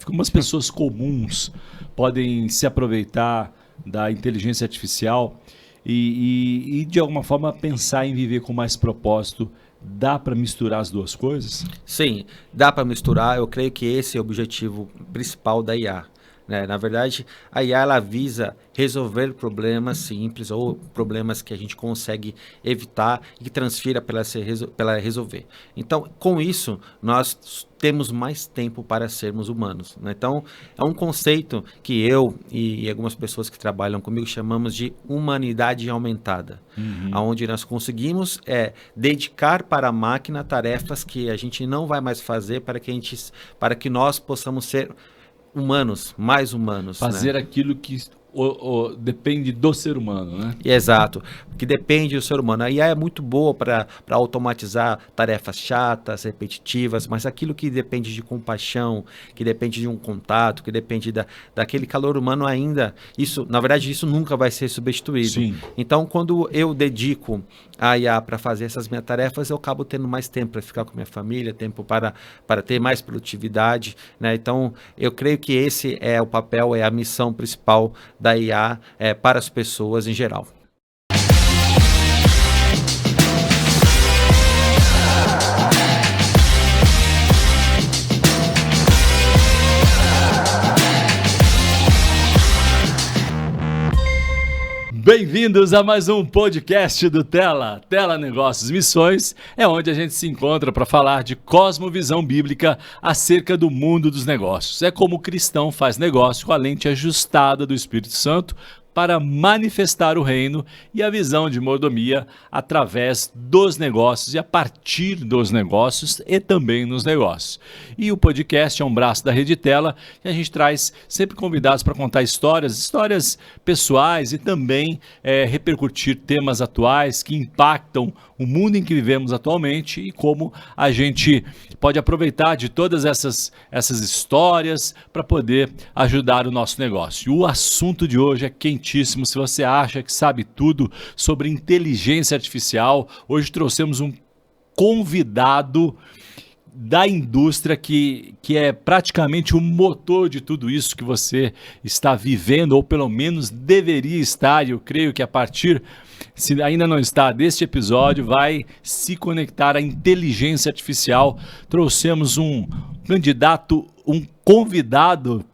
como as pessoas comuns podem se aproveitar da inteligência artificial e de alguma forma pensar em viver com mais propósito. Dá para misturar as duas coisas? Sim, dá para misturar. Eu creio que esse é o objetivo principal da IA. Né? Na verdade, a IA ela visa resolver problemas simples ou problemas que a gente consegue evitar e que transfira para ela resolver. Então, com isso, nós temos mais tempo para sermos humanos. Né? Então, é um conceito que eu e algumas pessoas que trabalham comigo chamamos de humanidade aumentada, onde nós conseguimos dedicar para a máquina tarefas que a gente não vai mais fazer para que nós possamos ser humanos, mais humanos. Fazer aquilo que depende do ser humano, né? Exato, que depende do ser humano. A IA é muito boa para automatizar tarefas chatas, repetitivas, mas aquilo que depende de compaixão, que depende de um contato, que depende daquele calor humano ainda, na verdade, isso nunca vai ser substituído. Sim. Então, quando eu dedico a IA para fazer essas minhas tarefas, eu acabo tendo mais tempo para ficar com minha família, tempo para ter mais produtividade, né? Então, eu creio que esse é o papel, é a missão principal da IA para as pessoas em geral. Bem-vindos a mais um podcast do Tela Negócios Missões, é onde a gente se encontra para falar de cosmovisão bíblica acerca do mundo dos negócios. É como o cristão faz negócio com a lente ajustada do Espírito Santo para manifestar o reino e a visão de mordomia através dos negócios e a partir dos negócios e também nos negócios. E o podcast é um braço da Rede Tela e a gente traz sempre convidados para contar histórias pessoais e também repercutir temas atuais que impactam o mundo em que vivemos atualmente e como a gente pode aproveitar de todas essas histórias para poder ajudar o nosso negócio. O assunto de hoje é quentíssimo. Se você acha que sabe tudo sobre inteligência artificial, hoje trouxemos um convidado da indústria que é praticamente o motor de tudo isso que você está vivendo, ou pelo menos deveria estar, e eu creio que a partir, se ainda não está, deste episódio, vai se conectar à inteligência artificial. Trouxemos um convidado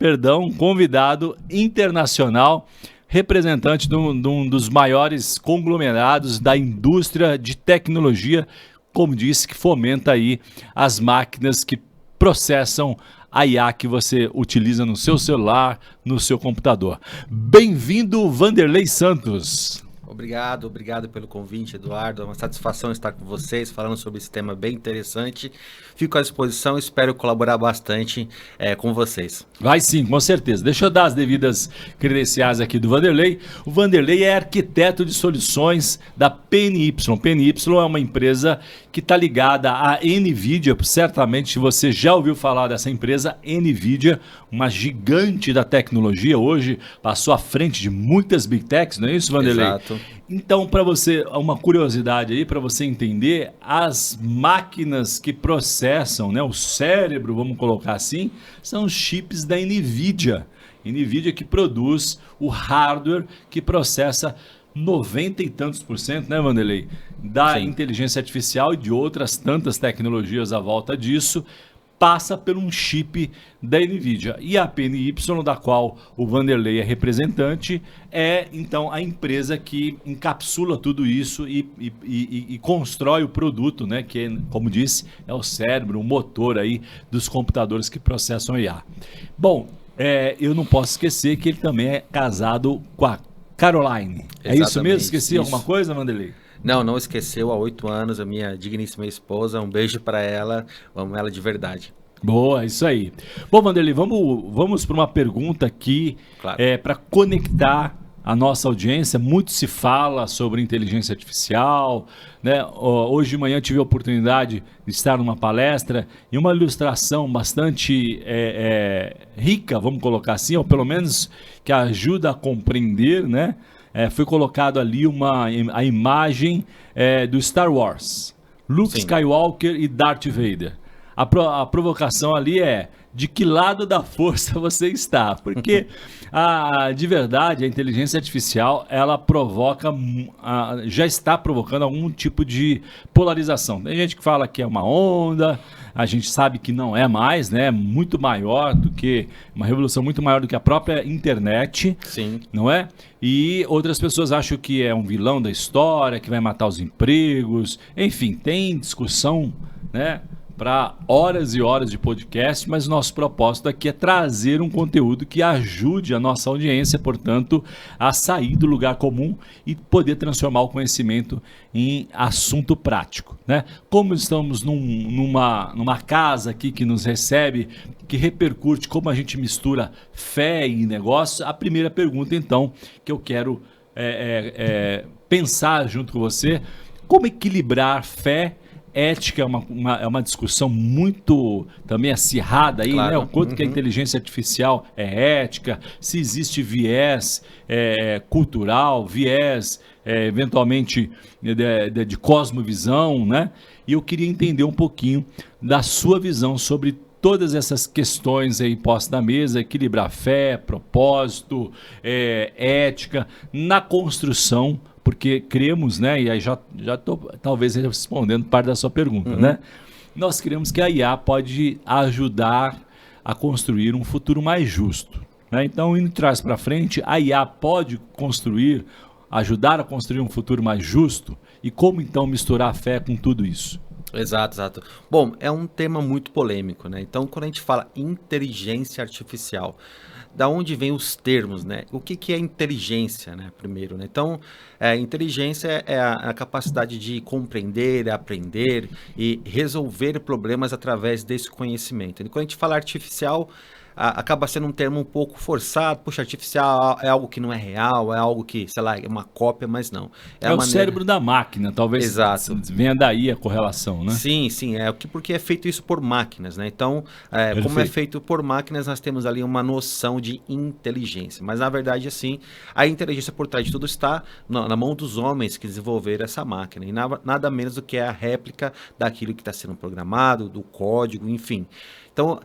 internacional, representante de um dos maiores conglomerados da indústria de tecnologia, como disse, que fomenta aí as máquinas que processam a IA que você utiliza no seu celular, no seu computador. Bem-vindo, Vanderlei Santos. Obrigado pelo convite, Eduardo. É uma satisfação estar com vocês, falando sobre esse tema bem interessante. Fico à disposição e espero colaborar bastante com vocês. Vai sim, com certeza. Deixa eu dar as devidas credenciais aqui do Vanderlei. O Vanderlei é arquiteto de soluções da PNY. PNY é uma empresa que está ligada à NVIDIA. Certamente você já ouviu falar dessa empresa, NVIDIA, uma gigante da tecnologia. Hoje passou à frente de muitas Big Techs, não é isso, Vanderlei? Exato. Então, para você, uma curiosidade aí, para você entender, as máquinas que processam, né, o cérebro, vamos colocar assim, são os chips da NVIDIA. NVIDIA que produz o hardware que processa 90 e tantos %, né, Vanderlei, da Sim. inteligência artificial e de outras tantas tecnologias à volta disso, passa por um chip da NVIDIA. E a PNY, da qual o Vanderlei é representante, é então a empresa que encapsula tudo isso e constrói o produto, né, que, como disse, é o cérebro, o motor aí dos computadores que processam IA. Bom, eu não posso esquecer que ele também é casado com a Caroline. Exatamente. É isso mesmo? Esqueci Isso. alguma coisa, Vanderlei? Não esqueceu, há 8 anos, a minha digníssima esposa. Um beijo para ela, amo ela de verdade. Boa, isso aí. Bom, Vanderlei, vamos para uma pergunta aqui, Claro. Para conectar a nossa audiência. Muito se fala sobre inteligência artificial, né? Hoje de manhã tive a oportunidade de estar numa palestra e uma ilustração bastante rica, vamos colocar assim, ou pelo menos que ajuda a compreender, né? Foi colocado ali a imagem do Star Wars, Luke Sim. Skywalker e Darth Vader. A provocação ali de que lado da força você está. Porque, de verdade, a inteligência artificial, ela já está provocando algum tipo de polarização. Tem gente que fala que é uma onda, a gente sabe que não é mais, né? Muito maior do que, uma revolução muito maior do que a própria internet. Sim. Não é? E outras pessoas acham que é um vilão da história, que vai matar os empregos. Enfim, tem discussão, né, para horas e horas de podcast, mas o nosso propósito aqui é trazer um conteúdo que ajude a nossa audiência, portanto, a sair do lugar comum e poder transformar o conhecimento em assunto prático, né? Como estamos numa casa aqui que nos recebe, que repercute como a gente mistura fé e negócio, a primeira pergunta, então, que eu quero pensar junto com você, como equilibrar fé. Ética é uma discussão muito também acirrada aí, claro, né? O quanto que a inteligência artificial é ética, se existe viés cultural, viés eventualmente de cosmovisão, né? E eu queria entender um pouquinho da sua visão sobre todas essas questões aí postas na mesa, equilibrar fé, propósito, ética, na construção, porque cremos, né, e aí já estou talvez respondendo parte da sua pergunta, né? Nós cremos que a IA pode ajudar a construir um futuro mais justo, né? Então, indo de trás para frente, a IA pode ajudar a construir um futuro mais justo, e como então misturar a fé com tudo isso? Exato, exato. Bom, é um tema muito polêmico, né? Então, quando a gente fala inteligência artificial, da onde vem os termos, né? O que é inteligência, né? Primeiro, né? Então, inteligência é a capacidade de compreender, aprender e resolver problemas através desse conhecimento. E quando a gente fala artificial, acaba sendo um termo um pouco forçado. Puxa, artificial é algo que não é real, é algo que, sei lá, é uma cópia, mas não. É o cérebro da máquina, talvez. Exato. Venha daí a correlação, né? Sim, porque é feito isso por máquinas, né? Então, como é feito por máquinas, nós temos ali uma noção de inteligência. Mas, na verdade, assim, a inteligência por trás de tudo está na mão dos homens que desenvolveram essa máquina. E nada menos do que a réplica daquilo que está sendo programado, do código, enfim. Então,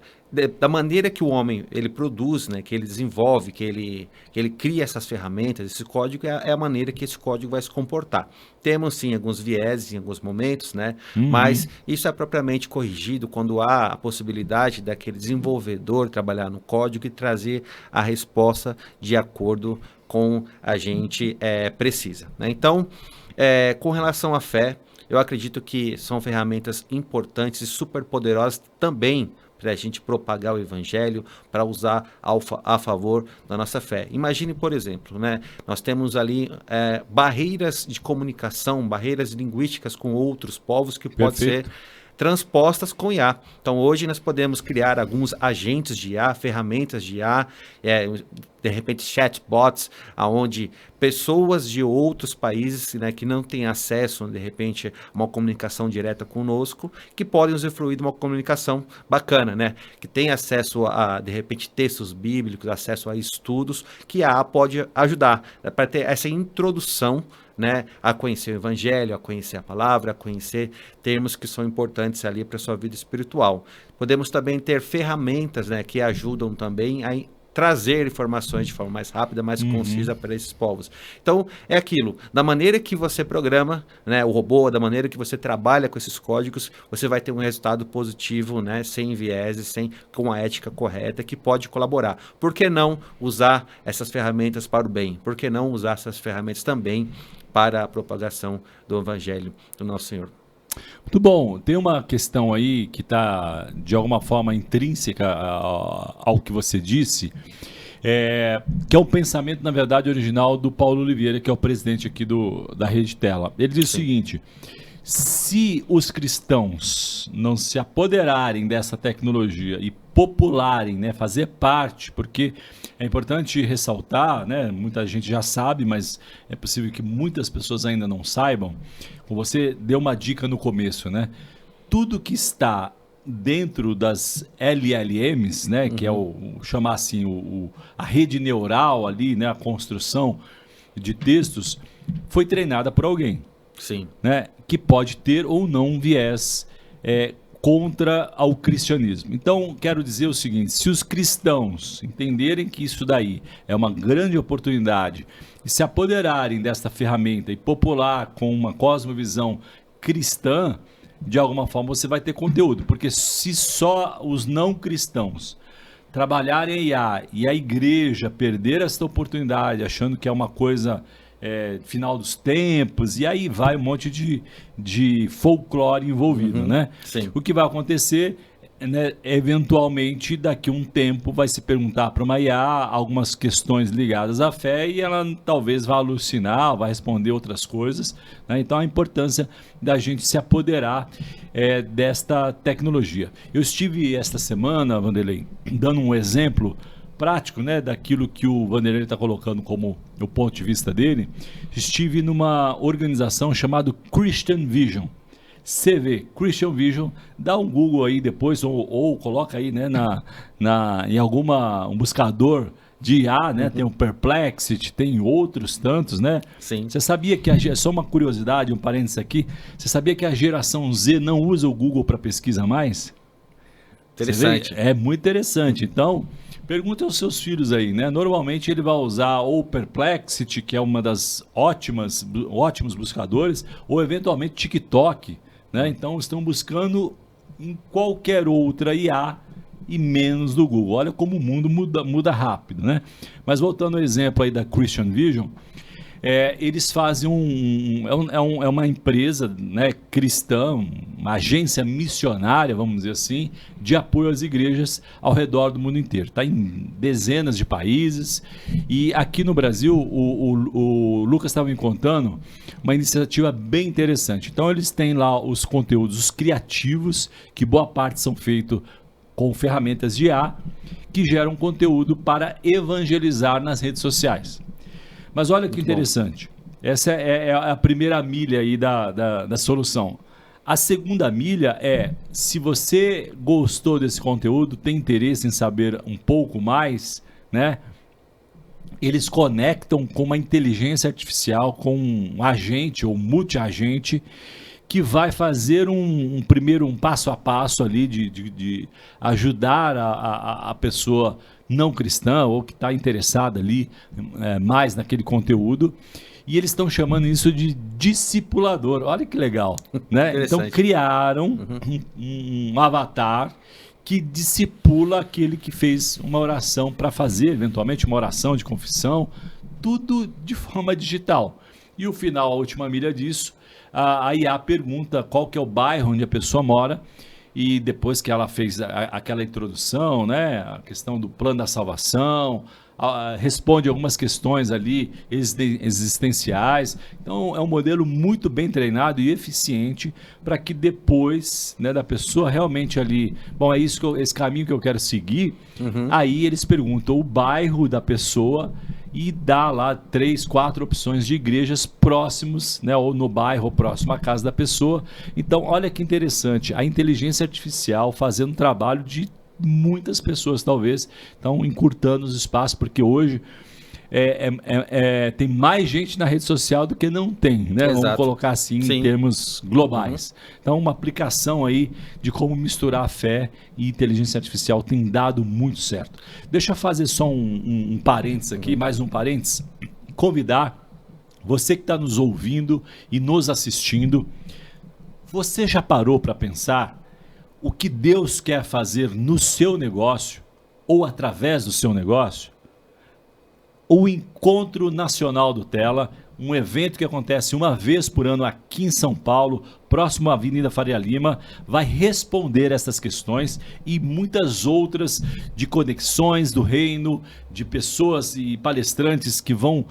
da maneira que o homem ele produz, né, que ele desenvolve, que ele cria essas ferramentas, esse código é a maneira que esse código vai se comportar. Temos sim alguns vieses em alguns momentos, né, mas isso é propriamente corrigido quando há a possibilidade daquele desenvolvedor trabalhar no código e trazer a resposta de acordo com a gente precisa, né? Então, com relação à fé, eu acredito que são ferramentas importantes e super poderosas também para a gente propagar o evangelho, para usar a favor da nossa fé. Imagine, por exemplo, né, nós temos ali barreiras de comunicação, barreiras linguísticas com outros povos que podem ser transpostas com IA. Então, hoje nós podemos criar alguns agentes de IA, ferramentas de IA, de repente chatbots, onde pessoas de outros países, né, que não têm acesso, de repente, a uma comunicação direta conosco, que podem usufruir de uma comunicação bacana, né, que tem acesso a, de repente, textos bíblicos, acesso a estudos, que a IA pode ajudar para ter essa introdução, né, a conhecer o evangelho, a conhecer a palavra, a conhecer termos que são importantes ali para a sua vida espiritual. Podemos também ter ferramentas, né, que ajudam também a trazer informações de forma mais rápida, mais concisa para esses povos. Então, é aquilo, da maneira que você programa, né, o robô, da maneira que você trabalha com esses códigos, você vai ter um resultado positivo, né, sem vieses, com a ética correta, que pode colaborar. Por que não usar essas ferramentas para o bem? Por que não usar essas ferramentas também para a propagação do evangelho do nosso Senhor? Muito bom. Tem uma questão aí que está, de alguma forma, intrínseca ao que você disse, que é um pensamento, na verdade, original do Paulo Oliveira, que é o presidente aqui da Rede Tela. Ele diz o seguinte: se os cristãos não se apoderarem dessa tecnologia e popularem, né, fazer parte, porque é importante ressaltar, né, muita gente já sabe, mas é possível que muitas pessoas ainda não saibam. Você deu uma dica no começo, né? Tudo que está dentro das LLMs, né, que é chamar assim a rede neural ali, né, a construção de textos, foi treinada por alguém. Sim. Né, que pode ter ou não um viés contra ao cristianismo. Então, quero dizer o seguinte, se os cristãos entenderem que isso daí é uma grande oportunidade e se apoderarem desta ferramenta e popular com uma cosmovisão cristã, de alguma forma você vai ter conteúdo, porque se só os não cristãos trabalharem em IA e a igreja perder esta oportunidade, achando que é uma coisa final dos tempos, e aí vai um monte de folclore envolvido, né? Sim. O que vai acontecer, né, eventualmente, daqui a um tempo, vai se perguntar para uma IA algumas questões ligadas à fé e ela talvez vá alucinar, vai responder outras coisas, né? Então, a importância da gente se apoderar desta tecnologia. Eu estive esta semana, Vanderlei, dando um exemplo prático, né, daquilo que o Vanderlei está colocando como o ponto de vista dele. Estive numa organização chamada Christian Vision. CV, Christian Vision, dá um Google aí depois, ou coloca aí, né, em um buscador de IA, né? Tem o Perplexity, tem outros tantos, né? Sim. Você sabia que só uma curiosidade, um parênteses aqui, você sabia que a geração Z não usa o Google para pesquisa mais? Interessante. É muito interessante. Então, pergunta aos seus filhos aí, né? Normalmente ele vai usar ou o Perplexity, que é uma das ótimos buscadores, ou eventualmente TikTok, né? Então estão buscando em qualquer outra IA e menos do Google. Olha como o mundo muda rápido, né? Mas voltando ao exemplo aí da Christian Vision, eles fazem uma empresa, né, cristã, uma agência missionária, vamos dizer assim, de apoio às igrejas ao redor do mundo inteiro. Está em dezenas de países e aqui no Brasil o Lucas estava me contando uma iniciativa bem interessante. Então eles têm lá os conteúdos criativos, que boa parte são feitos com ferramentas de IA, que geram conteúdo para evangelizar nas redes sociais. Mas olha que interessante, essa é a primeira milha aí da solução. A segunda milha se você gostou desse conteúdo, tem interesse em saber um pouco mais, né? Eles conectam com uma inteligência artificial, com um agente ou multi-agente, que vai fazer um passo a passo ali de ajudar a pessoa não cristã ou que está interessada ali mais naquele conteúdo. E eles estão chamando isso de discipulador. Olha que legal, né? Então criaram um avatar que discipula aquele que fez uma oração para fazer, eventualmente uma oração de confissão, tudo de forma digital. E o final, a última milha disso, a IA pergunta qual que é o bairro onde a pessoa mora, e depois que ela fez aquela introdução, né, a questão do plano da salvação, responde algumas questões ali existenciais. Então é um modelo muito bem treinado e eficiente para que depois, né, da pessoa realmente ali, bom, é isso esse caminho que eu quero seguir. Aí eles perguntam o bairro da pessoa e dá lá 3, 4 opções de igrejas próximos, né, ou no bairro ou próximo à casa da pessoa. Então, olha que interessante, a inteligência artificial fazendo um trabalho de muitas pessoas, talvez, estão encurtando os espaços, porque hoje tem mais gente na rede social do que não tem, né? Exato. Vamos colocar assim, em termos globais. Então, uma aplicação aí de como misturar fé e inteligência artificial tem dado muito certo. Deixa eu fazer só um parênteses aqui, mais um parênteses, convidar você que está nos ouvindo e nos assistindo. Você já parou para pensar o que Deus quer fazer no seu negócio ou através do seu negócio? O Encontro Nacional do Tela, um evento que acontece uma vez por ano aqui em São Paulo, próximo à Avenida Faria Lima, vai responder essas questões e muitas outras de conexões do reino, de pessoas e palestrantes que vão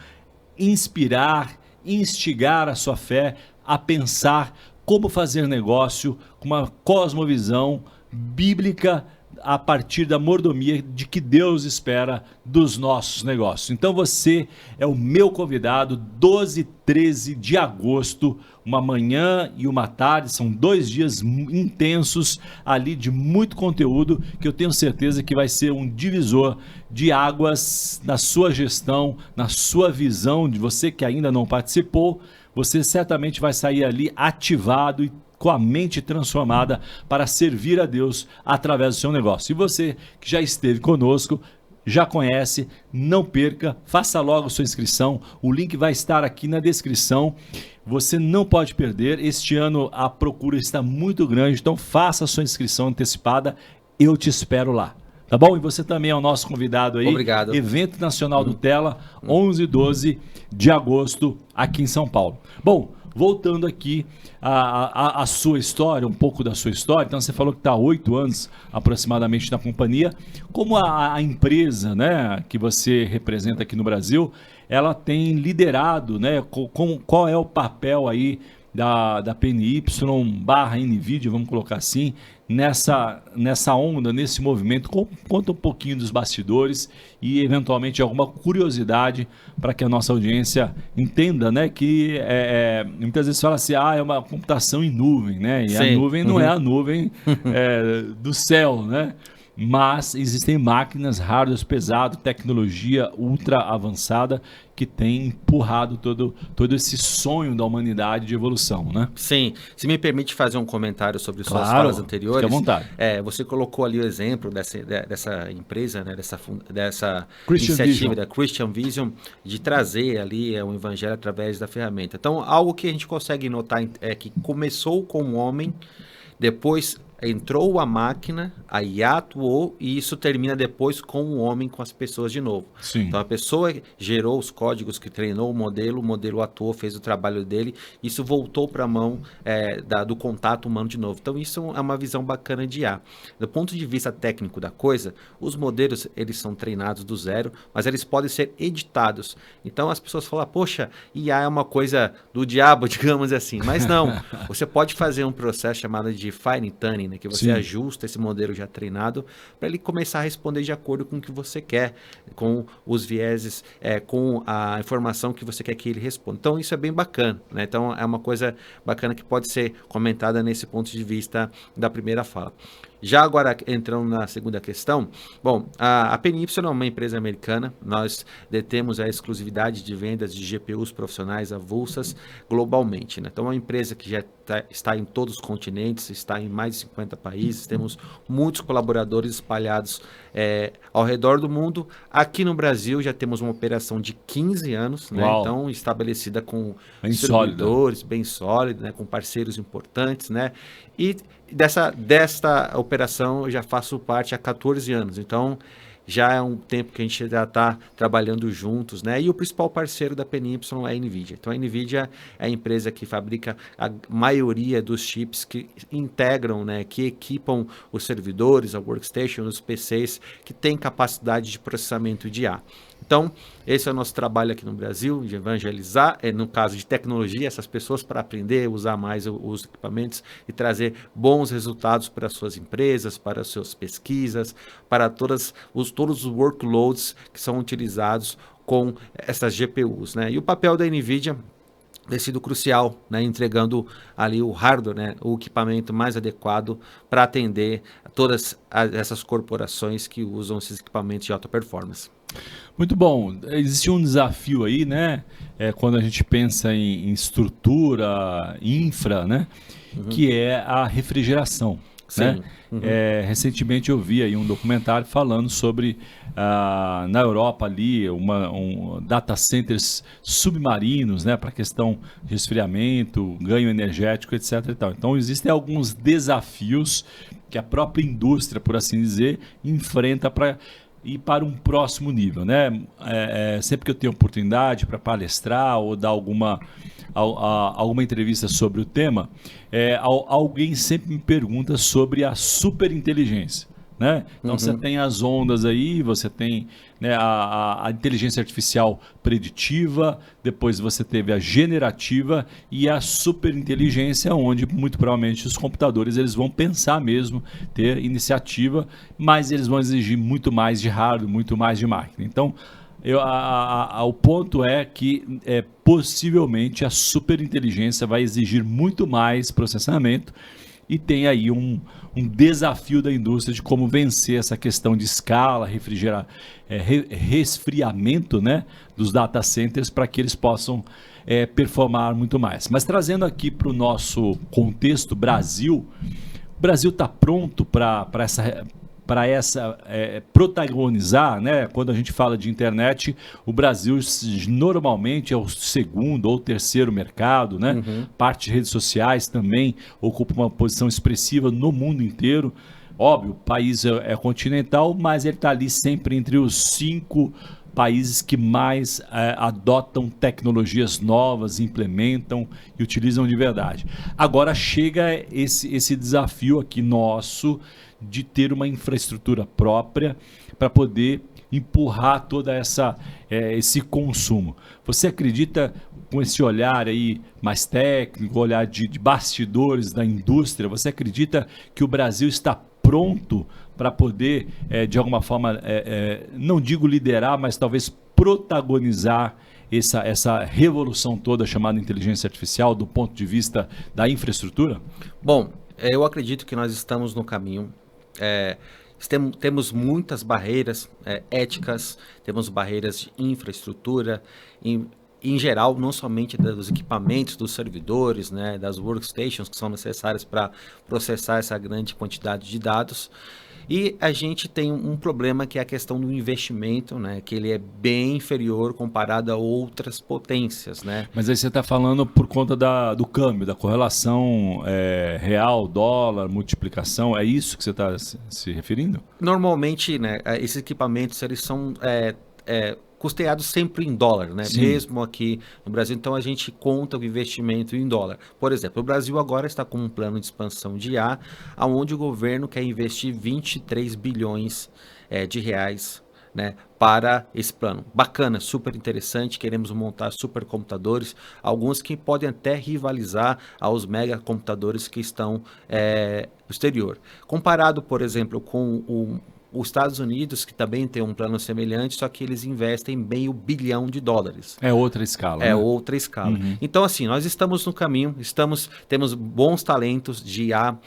inspirar, instigar a sua fé a pensar como fazer negócio com uma cosmovisão bíblica a partir da mordomia de que Deus espera dos nossos negócios. Então você é o meu convidado, 12 e 13 de agosto, uma manhã e uma tarde, são 2 dias intensos ali de muito conteúdo que eu tenho certeza que vai ser um divisor de águas na sua gestão, na sua visão, de você que ainda não participou. Você certamente vai sair ali ativado e com a mente transformada para servir a Deus através do seu negócio. E você que já esteve conosco, já conhece, não perca, faça logo sua inscrição, o link vai estar aqui na descrição, você não pode perder, este ano a procura está muito grande, então faça a sua inscrição antecipada, eu te espero lá. Tá bom? E você também é o nosso convidado aí. Obrigado. Evento Nacional do Tela, 11 e 12 de agosto, aqui em São Paulo. Bom, voltando aqui a sua história, um pouco da sua história. Então, você falou que está há 8 anos aproximadamente na companhia. Como a empresa, né, que você representa aqui no Brasil, ela tem liderado, né, qual é o papel aí da PNY/NVIDIA, vamos colocar assim, nessa onda, nesse movimento. Conta um pouquinho dos bastidores e eventualmente alguma curiosidade para que a nossa audiência entenda, né, que muitas vezes fala assim, é uma computação em nuvem, né, e Sim. a nuvem não é a nuvem do céu, né, mas existem máquinas, hardware pesado, tecnologia ultra avançada que tem empurrado todo esse sonho da humanidade de evolução, né? Sim. Se me permite fazer um comentário sobre suas Claro, falas anteriores. fique à vontade. Você colocou ali o exemplo dessa empresa, né, dessa Christian iniciativa Vision. da Christian Vision, de trazer ali o evangelho através da ferramenta. Então, algo que a gente consegue notar é que começou com o homem, depois entrou a máquina, a IA atuou e isso termina depois com o homem, com as pessoas de novo. Sim. Então a pessoa gerou os códigos, que treinou o modelo atuou, fez o trabalho dele, isso voltou para a mão do contato humano de novo. Então isso é uma visão bacana de IA. Do ponto de vista técnico da coisa, os modelos eles são treinados do zero, mas eles podem ser editados. Então as pessoas falam, poxa, IA é uma coisa do diabo, digamos assim. Mas não, você pode fazer um processo chamado de fine tuning, né, que você Sim. ajusta esse modelo já treinado para ele começar a responder de acordo com o que você quer, com os vieses, com a informação que você quer que ele responda. Então isso é bem bacana, né? Então é uma coisa bacana que pode ser comentada nesse ponto de vista da primeira fala. Já agora, entrando na segunda questão, bom, a PNY é uma empresa americana, nós detemos a exclusividade de vendas de GPUs profissionais avulsas globalmente, né? Então é uma empresa que já está em todos os continentes, está em mais de 50 países, temos muitos colaboradores espalhados ao redor do mundo. Aqui no Brasil já temos uma operação de 15 anos, né? Então estabelecida com bem distribuidores, bem sólida, né? Com parceiros importantes, né? E desta operação eu já faço parte há 14 anos, então já é um tempo que a gente já está trabalhando juntos, né? E o principal parceiro da PNY é a NVIDIA. Então a NVIDIA é a empresa que fabrica a maioria dos chips que integram, né? Que equipam os servidores, a workstation, os PCs, que tem capacidade de processamento de IA. Então, esse é o nosso trabalho aqui no Brasil, de evangelizar, no caso de tecnologia, essas pessoas para aprender a usar mais os equipamentos e trazer bons resultados para as suas empresas, para as suas pesquisas, para todos os workloads que são utilizados com essas GPUs, né? E o papel da NVIDIA tem sido crucial, né, entregando ali o hardware, né, o equipamento mais adequado para atender a todas essas corporações que usam esses equipamentos de alta performance. Muito bom. Existe um desafio aí, né? Quando a gente pensa em estrutura, infra, né? Que é a refrigeração. Sim. Né? Recentemente eu vi aí um documentário falando sobre na Europa ali data centers submarinos, né, para questão de resfriamento, ganho energético, etc. e tal. Então existem alguns desafios que a própria indústria, por assim dizer, enfrenta para ir para um próximo nível, né? Sempre que eu tenho oportunidade para palestrar ou dar alguma entrevista sobre o tema, alguém sempre me pergunta sobre a superinteligência, né? Então você tem as ondas aí, você tem, né, a inteligência artificial preditiva, depois você teve a generativa e a superinteligência, onde muito provavelmente os computadores eles vão pensar mesmo, ter iniciativa, mas eles vão exigir muito mais de hardware, muito mais de máquina. Então o ponto é que possivelmente a superinteligência vai exigir muito mais processamento e tem aí um desafio da indústria de como vencer essa questão de escala, resfriamento, né, dos data centers para que eles possam performar muito mais. Mas trazendo aqui para o nosso contexto Brasil, o Brasil está pronto para protagonizar, né? Quando a gente fala de internet, o Brasil normalmente é o segundo ou terceiro mercado, né? Parte de redes sociais também ocupa uma posição expressiva no mundo inteiro. Óbvio, o país é continental, mas ele está ali sempre entre os 5 países que mais adotam tecnologias novas, implementam e utilizam de verdade. Agora chega esse desafio aqui nosso de ter uma infraestrutura própria para poder empurrar toda esse consumo. Você acredita, com esse olhar aí mais técnico, olhar de bastidores da indústria, você acredita que o Brasil está pronto para poder, de alguma forma, não digo liderar, mas talvez protagonizar essa revolução toda chamada inteligência artificial do ponto de vista da infraestrutura? Bom, eu acredito que nós estamos no caminho. Temos muitas barreiras éticas, temos barreiras de infraestrutura, em geral, não somente dos equipamentos, dos servidores, né, das workstations que são necessárias para processar essa grande quantidade de dados. E a gente tem um problema que é a questão do investimento, né? Que ele é bem inferior comparado a outras potências, né? Mas aí você está falando por conta do câmbio, da correlação real, dólar, multiplicação, é isso que você está se referindo? Normalmente, né, esses equipamentos eles são custeados sempre em dólar, né? Sim. Mesmo aqui no Brasil. Então a gente conta o investimento em dólar. Por exemplo, o Brasil agora está com um plano de expansão de IA, onde o governo quer investir 23 bilhões de reais, né, para esse plano. Bacana, super interessante, queremos montar supercomputadores, alguns que podem até rivalizar aos megacomputadores que estão no exterior. Comparado, por exemplo, com os Estados Unidos, que também tem um plano semelhante, só que eles investem $500 bilhão. É outra escala. É né? outra escala. Então, assim, nós estamos no caminho, temos bons talentos de IA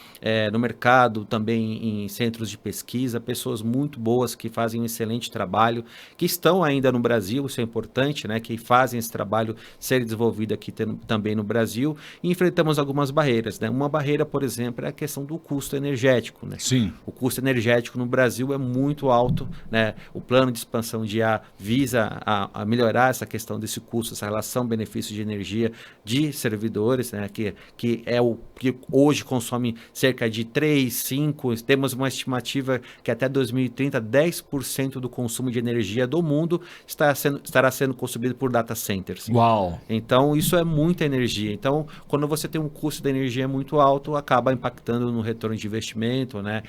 no mercado, também em centros de pesquisa, pessoas muito boas que fazem um excelente trabalho, que estão ainda no Brasil, isso é importante, né? Que fazem esse trabalho ser desenvolvido aqui também no Brasil, e enfrentamos algumas barreiras, né? Uma barreira, por exemplo, é a questão do custo energético, né? Sim. O custo energético no Brasil é muito alto, né? O plano de expansão de IA visa a melhorar essa questão desse custo, essa relação benefício de energia de servidores, né? Que é o que hoje consome cerca de 3, 5, temos uma estimativa que até 2030, 10% do consumo de energia do mundo estará sendo consumido por data centers. Uau! Então, isso é muita energia. Então, quando você tem um custo de energia muito alto, acaba impactando no retorno de investimento, né,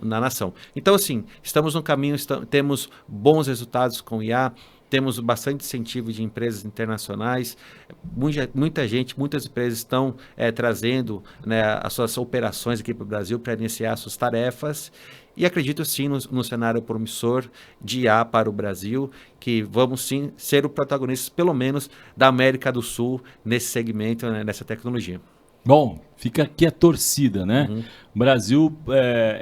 na nação. Então, assim, estamos no caminho, temos bons resultados com IA, temos bastante incentivo de empresas internacionais, muitas empresas estão trazendo, né, as suas operações aqui para o Brasil para iniciar suas tarefas, e acredito sim no cenário promissor de IA para o Brasil, que vamos sim ser o protagonista, pelo menos, da América do Sul nesse segmento, né, nessa tecnologia. Bom, fica aqui a torcida, né? O Brasil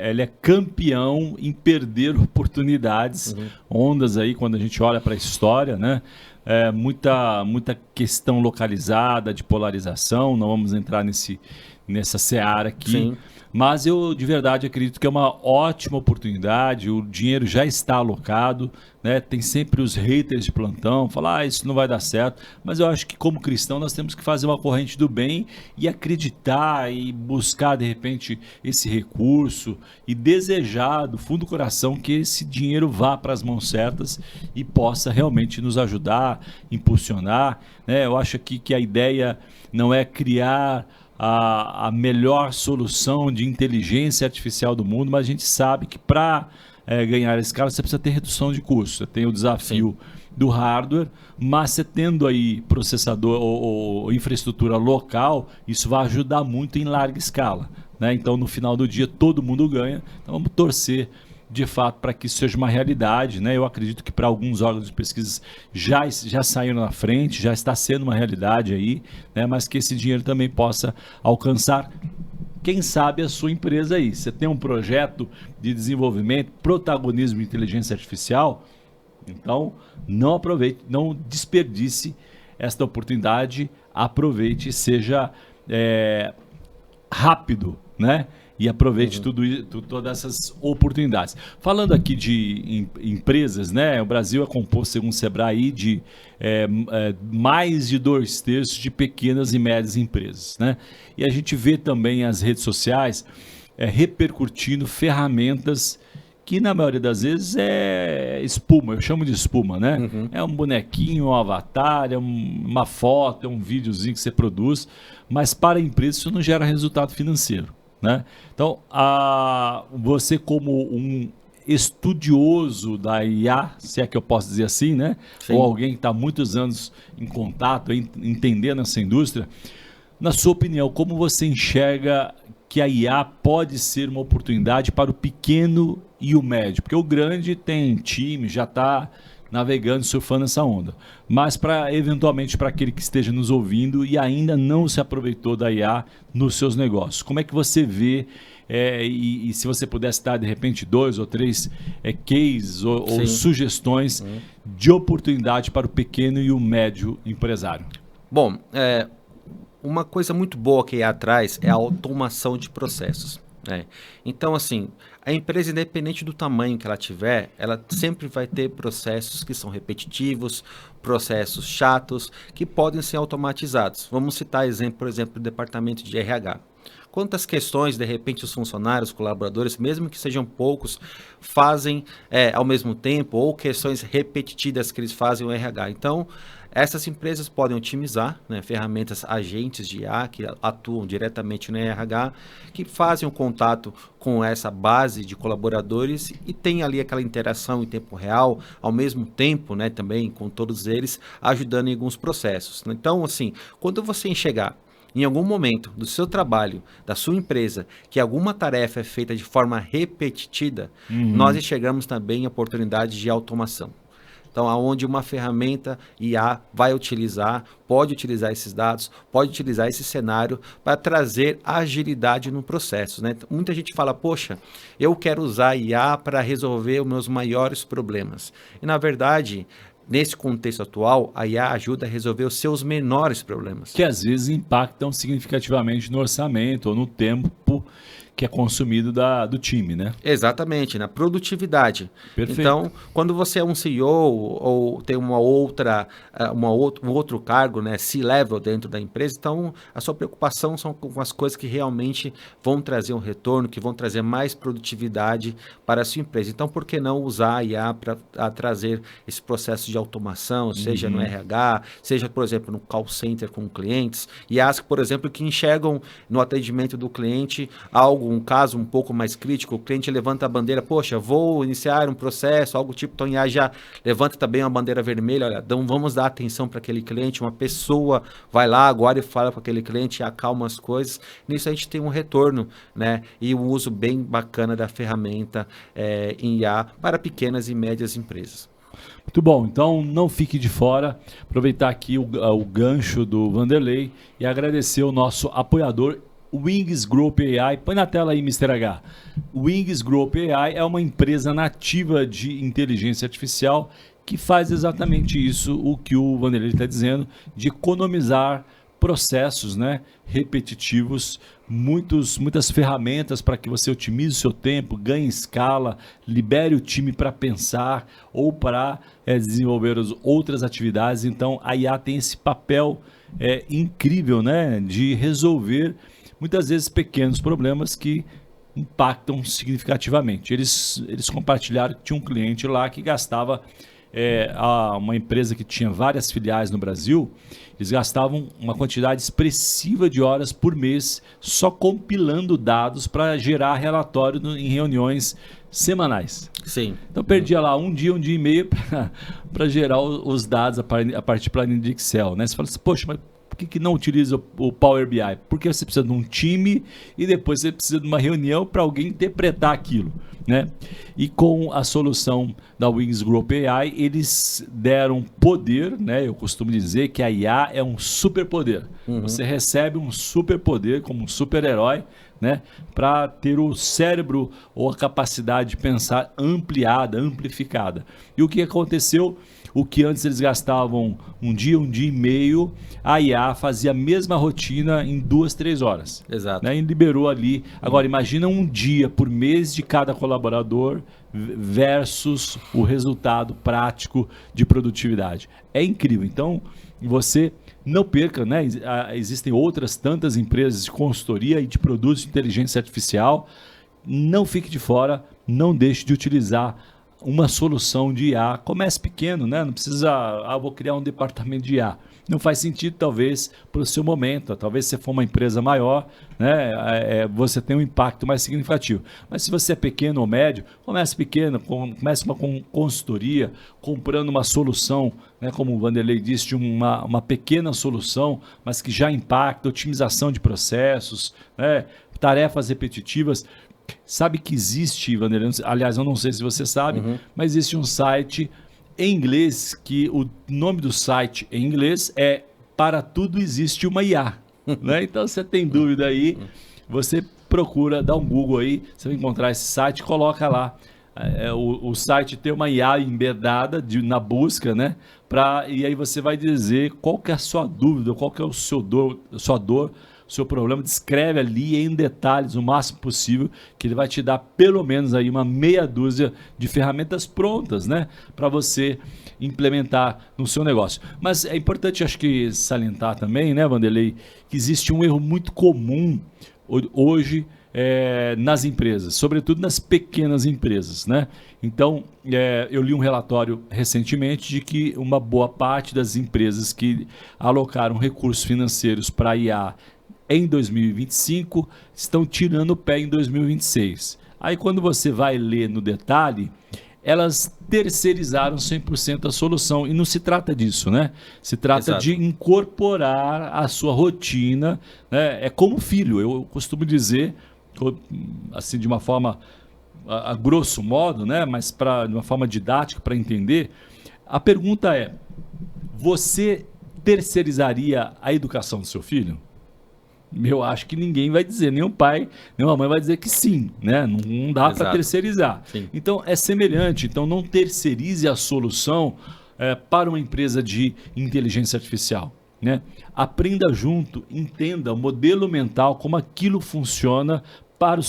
ele é campeão em perder oportunidades, ondas aí quando a gente olha para a história, né? Muita questão localizada de polarização, não vamos entrar nessa seara aqui. Sim. Mas eu de verdade acredito que é uma ótima oportunidade, o dinheiro já está alocado, né? Tem sempre os haters de plantão, falar isso não vai dar certo, mas eu acho que como cristão nós temos que fazer uma corrente do bem e acreditar e buscar de repente esse recurso e desejar do fundo do coração que esse dinheiro vá para as mãos certas e possa realmente nos ajudar, impulsionar, né? Eu acho aqui que a ideia não é criar a melhor solução de inteligência artificial do mundo, mas a gente sabe que para ganhar escala você precisa ter redução de custo. Você tem o desafio do hardware, mas você tendo aí processador ou infraestrutura local, isso vai ajudar muito em larga escala, né? Então no final do dia todo mundo ganha, então vamos torcer de fato para que isso seja uma realidade, né? Eu acredito que para alguns órgãos de pesquisa já saíram na frente, já está sendo uma realidade aí, né? Mas que esse dinheiro também possa alcançar quem sabe a sua empresa aí. Você tem um projeto de desenvolvimento, protagonismo de inteligência artificial, então não desperdice esta oportunidade, aproveite, seja rápido, né? E aproveite todas essas oportunidades. Falando aqui de empresas, né? O Brasil é composto, segundo o Sebrae, de mais de 2/3 de pequenas e médias empresas, né? E a gente vê também as redes sociais repercutindo ferramentas que na maioria das vezes é espuma, eu chamo de espuma, né? É um bonequinho, um avatar, é uma foto, é um videozinho que você produz, mas para a empresa isso não gera resultado financeiro, né? Então, você como um estudioso da IA, se é que eu posso dizer assim, né? Sim. Ou alguém que está há muitos anos em contato, entendendo essa indústria, na sua opinião, como você enxerga que a IA pode ser uma oportunidade para o pequeno e o médio? Porque o grande tem time, já está navegando, surfando essa onda. Mas eventualmente para aquele que esteja nos ouvindo e ainda não se aproveitou da IA nos seus negócios, como é que você vê, e se você pudesse dar de repente 2 ou 3 cases ou sugestões de oportunidade para o pequeno e o médio empresário? Bom, uma coisa muito boa que a IA traz é a automação de processos, né? Então, assim, a empresa, independente do tamanho que ela tiver, ela sempre vai ter processos que são repetitivos, processos chatos, que podem ser automatizados. Vamos citar exemplo, por exemplo, do departamento de RH. Quantas questões, de repente, os funcionários, os colaboradores, mesmo que sejam poucos, fazem ao mesmo tempo, ou questões repetitivas que eles fazem no RH. Então, essas empresas podem otimizar, né, ferramentas, agentes de IA que atuam diretamente no RH, que fazem o contato com essa base de colaboradores e tem ali aquela interação em tempo real, ao mesmo tempo, né, também com todos eles, ajudando em alguns processos. Então, assim, quando você enxergar em algum momento do seu trabalho, da sua empresa, que alguma tarefa é feita de forma repetitiva, nós enxergamos também a oportunidade de automação. Então, aonde uma ferramenta IA vai utilizar, pode utilizar esses dados, pode utilizar esse cenário para trazer agilidade no processo, né? Muita gente fala, poxa, eu quero usar a IA para resolver os meus maiores problemas. E, na verdade, nesse contexto atual, a IA ajuda a resolver os seus menores problemas. Que às vezes impactam significativamente no orçamento ou no tempo que é consumido do time, né? Exatamente, na produtividade. Perfeito. Então, quando você é um CEO ou tem um outro cargo, né, C-level dentro da empresa, então a sua preocupação são com as coisas que realmente vão trazer um retorno, que vão trazer mais produtividade para a sua empresa. Então, por que não usar a IA para trazer esse processo de automação, seja no RH, seja, por exemplo, no call center com clientes, IAs, por exemplo, que enxergam no atendimento do cliente um caso um pouco mais crítico, o cliente levanta a bandeira, poxa, vou iniciar um processo, algo tipo, então IA já levanta também uma bandeira vermelha, olha, então vamos dar atenção para aquele cliente, uma pessoa vai lá agora e fala com aquele cliente, acalma as coisas, nisso a gente tem um retorno, né, e um uso bem bacana da ferramenta em IA para pequenas e médias empresas. Muito bom, então não fique de fora, aproveitar aqui o gancho do Vanderlei e agradecer o nosso apoiador Wings Group AI. Põe na tela aí, Mr. H. Wings Group AI é uma empresa nativa de inteligência artificial que faz exatamente isso, o que o Vanderlei está dizendo, de economizar processos, né, repetitivos, muitas ferramentas para que você otimize o seu tempo, ganhe escala, libere o time para pensar ou para desenvolver outras atividades. Então a IA tem esse papel incrível, né, de resolver muitas vezes pequenos problemas que impactam significativamente. Eles compartilharam que tinha um cliente lá que gastava, uma empresa que tinha várias filiais no Brasil, eles gastavam uma quantidade expressiva de horas por mês só compilando dados para gerar relatório em reuniões semanais. Sim. Então perdia lá um dia e meio para gerar os dados a partir de planilha de Excel, né? Você fala assim, poxa, mas por que não utiliza o Power BI? Porque você precisa de um time e depois você precisa de uma reunião para alguém interpretar aquilo, né? E com a solução da Wings Group AI, eles deram poder, né? Eu costumo dizer que a IA é um superpoder. Você recebe um superpoder como um super-herói né, para ter o cérebro ou a capacidade de pensar ampliada, amplificada. E o que aconteceu? O que antes eles gastavam um dia e meio, a IA fazia a mesma rotina em 2, 3 horas. Exato. Né, e liberou ali. Agora, imagina um dia por mês de cada colaborador versus o resultado prático de produtividade. É incrível. Então, você não perca, né? Existem outras tantas empresas de consultoria e de produtos de inteligência artificial. Não fique de fora, não deixe de utilizar uma solução de IA. Comece pequeno, né? Não precisa, vou criar um departamento de IA. Não faz sentido, talvez, para o seu momento. Talvez se você for uma empresa maior, né, você tem um impacto mais significativo. Mas se você é pequeno ou médio, comece pequeno, comece uma consultoria, comprando uma solução, né, como o Vanderlei disse, de uma pequena solução, mas que já impacta, otimização de processos, né, tarefas repetitivas. Sabe que existe, Vanderlei, aliás, eu não sei se você sabe, mas existe um site em inglês que o nome do site em inglês é Para Tudo Existe Uma IA. Né? Então, se você tem dúvida aí, você procura, dá um Google aí, você vai encontrar esse site, coloca lá. O site tem uma IA embedada na busca, né? E aí você vai dizer qual que é a sua dúvida, qual que é sua dor, seu problema, descreve ali em detalhes o máximo possível, que ele vai te dar pelo menos aí uma meia dúzia de ferramentas prontas, né, para você implementar no seu negócio. Mas é importante, acho que salientar também, né, Vanderlei, que existe um erro muito comum hoje nas empresas, sobretudo nas pequenas empresas, né? Então, eu li um relatório recentemente de que uma boa parte das empresas que alocaram recursos financeiros para IA em 2025, estão tirando o pé em 2026. Aí quando você vai ler no detalhe, elas terceirizaram 100% a solução. E não se trata disso, né? Se trata Exato. de incorporar a sua rotina, né? É como filho, eu costumo dizer, assim, de uma forma, a grosso modo, né? Mas de uma forma didática, para entender, a pergunta é, você terceirizaria a educação do seu filho? Eu acho que ninguém vai dizer, nem o pai, nem a mãe vai dizer que sim, né? Não dá para terceirizar. Sim. Então é semelhante, então não terceirize a solução para uma empresa de inteligência artificial, né? Aprenda junto, entenda o modelo mental, como aquilo funciona para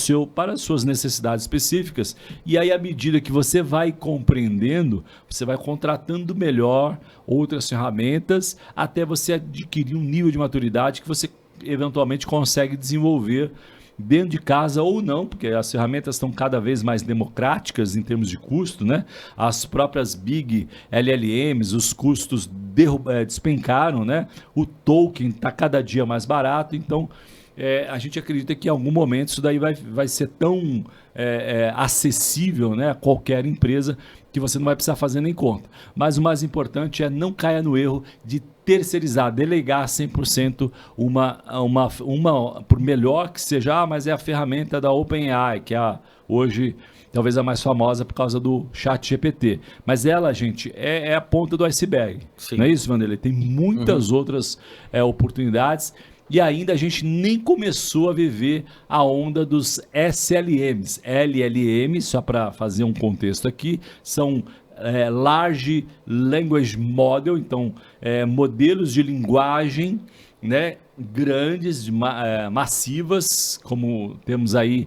as suas necessidades específicas, e aí à medida que você vai compreendendo, você vai contratando melhor outras ferramentas, até você adquirir um nível de maturidade que você eventualmente consegue desenvolver dentro de casa ou não, porque as ferramentas estão cada vez mais democráticas em termos de custo, né? As próprias big LLMs, os custos despencaram, né? O token está cada dia mais barato, então a gente acredita que em algum momento isso daí vai ser tão acessível, né, a qualquer empresa, que você não vai precisar fazer nem conta. Mas o mais importante é não caia no erro de terceirizar, delegar 100% por melhor que seja, mas é a ferramenta da OpenAI, que é hoje talvez a mais famosa por causa do ChatGPT. Mas ela, gente, é a ponta do iceberg. Sim. Não é isso, Vanderlei? Tem muitas outras oportunidades. E ainda a gente nem começou a viver a onda dos SLMs. LLM, só para fazer um contexto aqui, são Large Language Model, então modelos de linguagem, né, grandes, massivas, como temos aí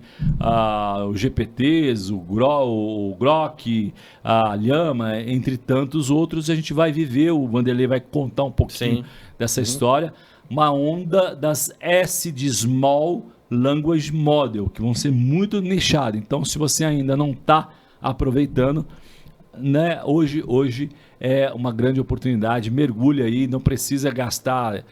os GPTs, o Grok, a Llama, entre tantos outros. A gente vai viver, o Vanderlei vai contar um pouquinho dessa história, uma onda das S de Small Language Model, que vão ser muito nichadas. Então, se você ainda não está aproveitando, né, hoje é uma grande oportunidade, mergulha aí, não precisa gastar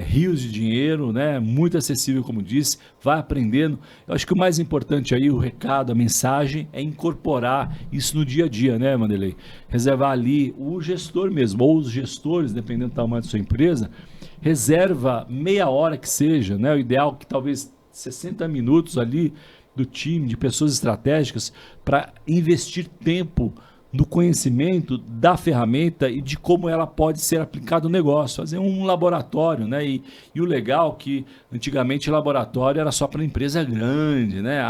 rios de dinheiro, né, muito acessível, como disse, vai aprendendo. Eu acho que o mais importante aí, o recado, a mensagem, é incorporar isso no dia a dia, né, Vanderlei? Reservar ali o gestor mesmo, ou os gestores, dependendo do tamanho da sua empresa, reserva meia hora que seja, né? O ideal é que talvez 60 minutos ali do time, de pessoas estratégicas, para investir tempo no conhecimento da ferramenta e de como ela pode ser aplicada no negócio, fazer um laboratório, né? E o legal é que antigamente laboratório era só para empresa grande, né?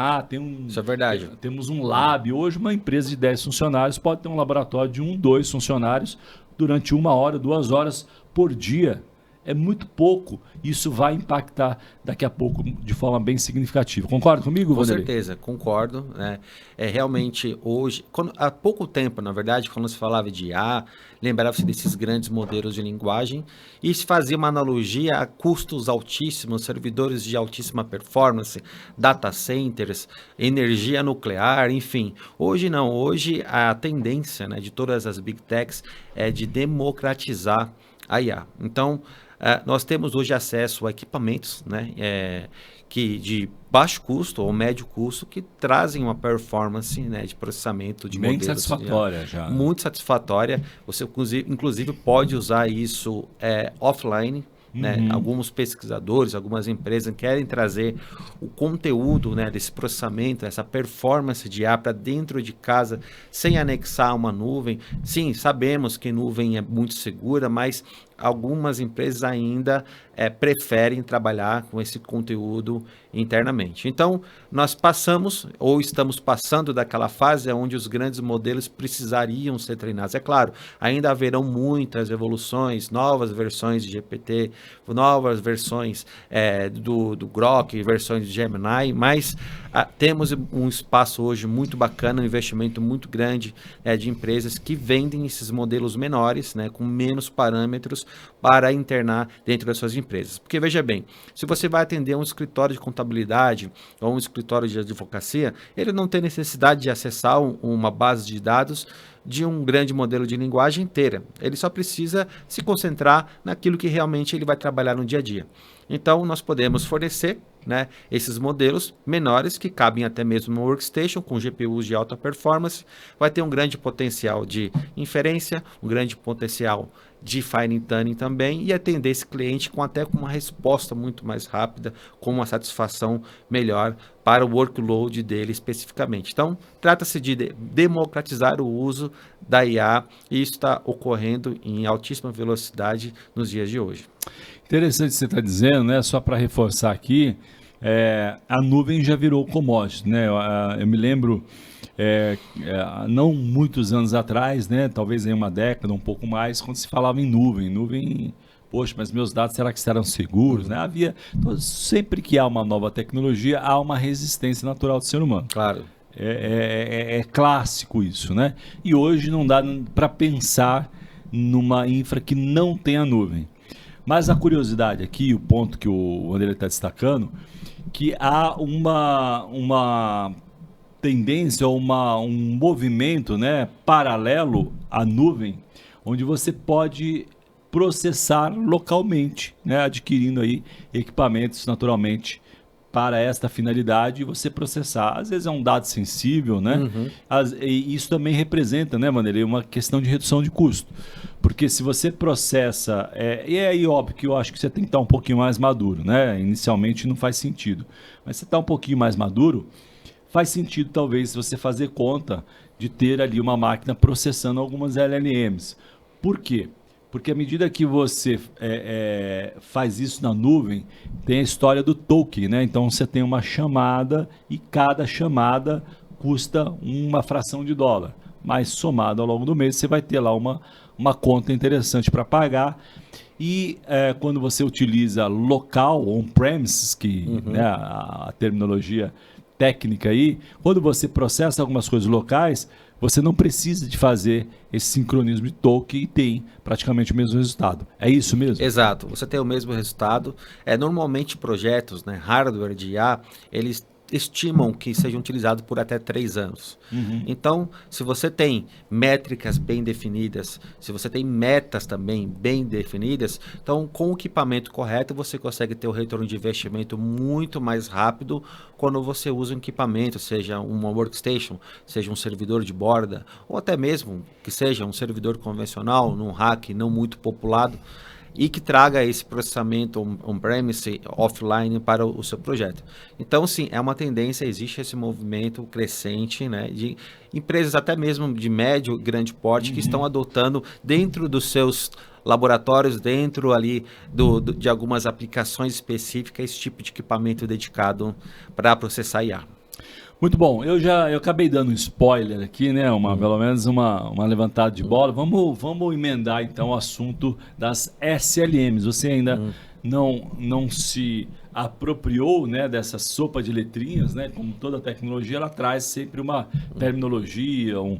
Isso é verdade. Temos um lab. Hoje uma empresa de 10 funcionários pode ter um laboratório de 1, 2 funcionários durante 1 hora, 2 horas por dia. É muito pouco. Isso vai impactar daqui a pouco de forma bem significativa. Concorda comigo, Com Vanderlei? certeza, concordo. Né? Realmente hoje, há pouco tempo, na verdade, quando se falava de IA, lembrava-se desses grandes modelos de linguagem e se fazia uma analogia a custos altíssimos, servidores de altíssima performance, data centers, energia nuclear, enfim. Hoje não, hoje a tendência, né, de todas as big techs é de democratizar a IA. Então, nós temos hoje acesso a equipamentos, né, que de baixo custo ou médio custo que trazem uma performance, né, de processamento de bem modelos. satisfatória já. Muito satisfatória. Você, inclusive, pode usar isso offline. Né? Alguns pesquisadores, algumas empresas querem trazer o conteúdo, né, desse processamento, essa performance de IA para dentro de casa, sem anexar uma nuvem. Sim, sabemos que nuvem é muito segura, mas algumas empresas ainda preferem trabalhar com esse conteúdo internamente. Então, nós passamos ou estamos passando daquela fase onde os grandes modelos precisariam ser treinados. É claro, ainda haverão muitas evoluções, novas versões de GPT, novas versões do Grok, versões de Gemini, mas temos um espaço hoje muito bacana, um investimento muito grande de empresas que vendem esses modelos menores, né, com menos parâmetros, para internar dentro das suas empresas. Porque veja bem, se você vai atender um escritório de contabilidade ou um escritório de advocacia, ele não tem necessidade de acessar uma base de dados de um grande modelo de linguagem inteira. Ele só precisa se concentrar naquilo que realmente ele vai trabalhar no dia a dia. Então, nós podemos fornecer, né, esses modelos menores que cabem até mesmo no workstation, com GPUs de alta performance, vai ter um grande potencial de inferência, um grande potencial de fine tuning também e atender esse cliente com uma resposta muito mais rápida, com uma satisfação melhor para o workload dele especificamente. Então, trata-se de democratizar o uso da IA e isso está ocorrendo em altíssima velocidade nos dias de hoje. Interessante o que você está dizendo, né? Só para reforçar aqui, a nuvem já virou commodity, né? Eu me lembro, não muitos anos atrás, né? Talvez em uma década, um pouco mais, quando se falava em nuvem, poxa, mas meus dados será que estarão seguros, né? Sempre que há uma nova tecnologia, há uma resistência natural do ser humano. Claro. É clássico isso, né? E hoje não dá para pensar numa infra que não tenha nuvem. Mas a curiosidade aqui, o ponto que o Vanderlei está destacando, que há uma tendência, um movimento, né, paralelo à nuvem, onde você pode processar localmente, né, adquirindo aí equipamentos naturalmente para esta finalidade e você processar. Às vezes é um dado sensível, né? E isso também representa, né, Vanderlei, uma questão de redução de custo. Porque se você processa, e aí óbvio que eu acho que você tem que estar um pouquinho mais maduro, né? Inicialmente não faz sentido. Mas você está um pouquinho mais maduro, faz sentido talvez você fazer conta de ter ali uma máquina processando algumas LLMs. Por quê? Porque à medida que você faz isso na nuvem, tem a história do token, né? Então você tem uma chamada e cada chamada custa uma fração de dólar. Mas somado ao longo do mês, você vai ter lá uma conta interessante para pagar. E quando você utiliza local, on-premises, que né, a terminologia técnica aí, quando você processa algumas coisas locais, você não precisa de fazer esse sincronismo de token e tem praticamente o mesmo resultado. É isso mesmo? Exato, você tem o mesmo resultado. Normalmente projetos, né, hardware de IA, eles estimam que sejam utilizados por até 3 anos. Então, se você tem métricas bem definidas, se você tem metas também bem definidas, então com o equipamento correto você consegue ter o retorno de investimento muito mais rápido quando você usa um equipamento, seja uma workstation, seja um servidor de borda, ou até mesmo que seja um servidor convencional, num rack não muito populado. e que traga esse processamento on-premise, offline para o seu projeto. Então, sim, é uma tendência, existe esse movimento crescente, né, de empresas até mesmo de médio e grande porte que estão adotando dentro dos seus laboratórios, dentro ali de algumas aplicações específicas, esse tipo de equipamento dedicado para processar IA. Muito bom, eu acabei dando um spoiler aqui, né? Pelo menos uma levantada de bola. Vamos emendar então o assunto das SLMs. Você ainda não se apropriou, né, dessa sopa de letrinhas, né? Como toda tecnologia, ela traz sempre uma terminologia, um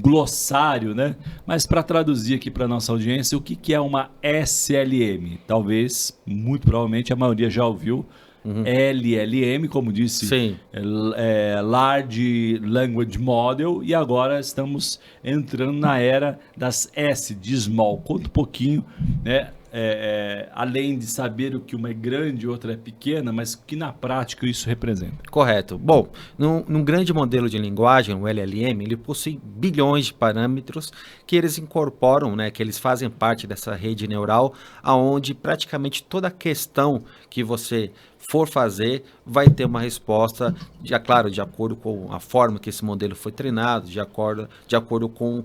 glossário, né? Mas para traduzir aqui para nossa audiência, o que é uma SLM? Talvez, muito provavelmente, a maioria já ouviu. LLM, como disse, Sim. Large Language Model, e agora estamos entrando na era das S, de Small. Conta um pouquinho, né? Além de saber o que uma é grande e outra é pequena, mas o que na prática isso representa. Correto. Bom, num grande modelo de linguagem, o LLM, ele possui bilhões de parâmetros que eles incorporam, né, que eles fazem parte dessa rede neural, aonde praticamente toda questão que você for fazer, vai ter uma resposta, claro, de acordo com a forma que esse modelo foi treinado, de acordo com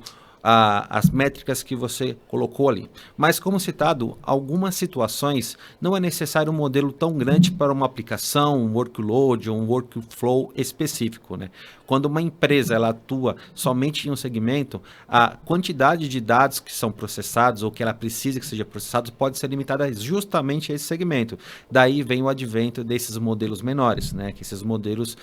as métricas que você colocou ali. Mas, como citado, algumas situações não é necessário um modelo tão grande para uma aplicação, um workload ou um workflow específico, né? Quando uma empresa ela atua somente em um segmento, a quantidade de dados que são processados ou que ela precisa que seja processado pode ser limitada justamente a esse segmento. Daí vem o advento desses modelos menores, né? Que esses modelos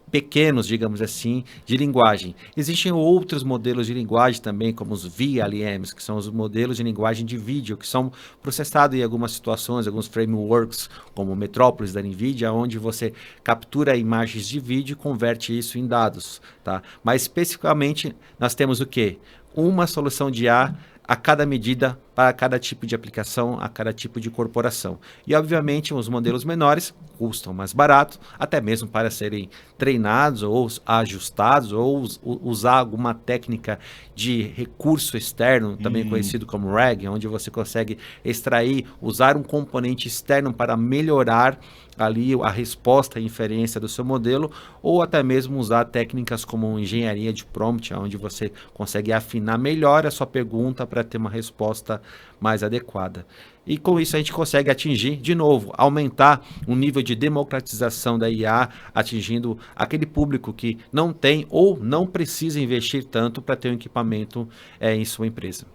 pequenos, digamos assim, de linguagem. Existem outros modelos de linguagem também, como os VLMs, que são os modelos de linguagem de vídeo, que são processados em algumas situações, alguns frameworks, como o Metropolis da NVIDIA, onde você captura imagens de vídeo e converte isso em dados, tá? Mas especificamente, nós temos o quê? Uma solução de IA a cada medida, para cada tipo de aplicação, a cada tipo de corporação. E, obviamente, os modelos menores custam mais barato, até mesmo para serem treinados ou ajustados, ou usar alguma técnica de recurso externo, também conhecido como RAG, onde você consegue extrair, usar um componente externo para melhorar ali a resposta e inferência do seu modelo, ou até mesmo usar técnicas como engenharia de prompt, onde você consegue afinar melhor a sua pergunta para ter uma resposta mais adequada. E com isso a gente consegue atingir, de novo, aumentar o nível de democratização da IA, atingindo aquele público que não tem ou não precisa investir tanto para ter um equipamento em sua empresa.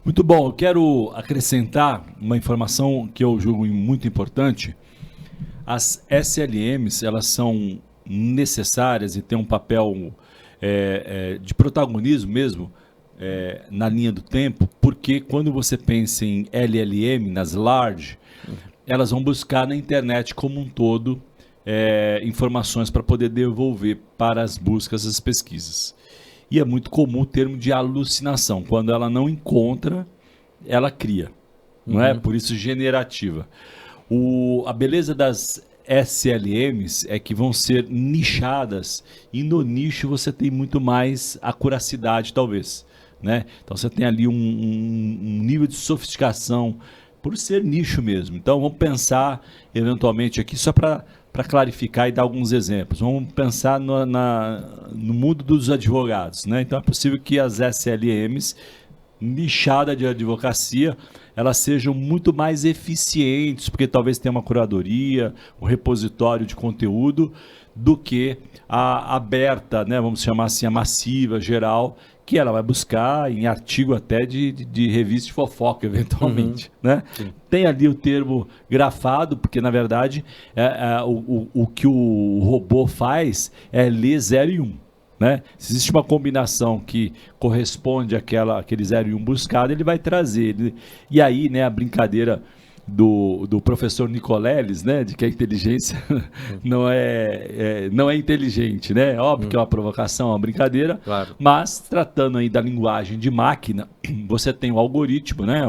Muito bom, eu quero acrescentar uma informação que eu julgo muito importante. As SLMs, elas são necessárias e têm um papel de protagonismo mesmo na linha do tempo, porque quando você pensa em LLM, nas large, elas vão buscar na internet como um todo informações para poder devolver para as buscas, as pesquisas. E é muito comum o termo de alucinação. Quando ela não encontra, ela cria. Não é? Por isso generativa. A beleza das SLMs é que vão ser nichadas e no nicho você tem muito mais acuracidade, talvez. Né? Então você tem ali um nível de sofisticação por ser nicho mesmo. Então vamos pensar eventualmente aqui só para clarificar e dar alguns exemplos. Vamos pensar no mundo dos advogados. Né? Então é possível que as SLMs nichada de advocacia, elas sejam muito mais eficientes, porque talvez tenha uma curadoria, um repositório de conteúdo, do que a aberta, né, vamos chamar assim, a massiva, geral, que ela vai buscar em artigo até de revista de fofoca, eventualmente. Né? Tem ali o termo grafado, porque na verdade o que o robô faz é ler 0 e 1. Né? Se existe uma combinação que corresponde àquele 0 e 1 buscado, ele vai trazer. E aí, né, a brincadeira do professor Nicoleles, né, de que a inteligência não é inteligente, né? Óbvio que é uma provocação, uma brincadeira, claro. Mas tratando aí da linguagem de máquina, você tem o algoritmo, né,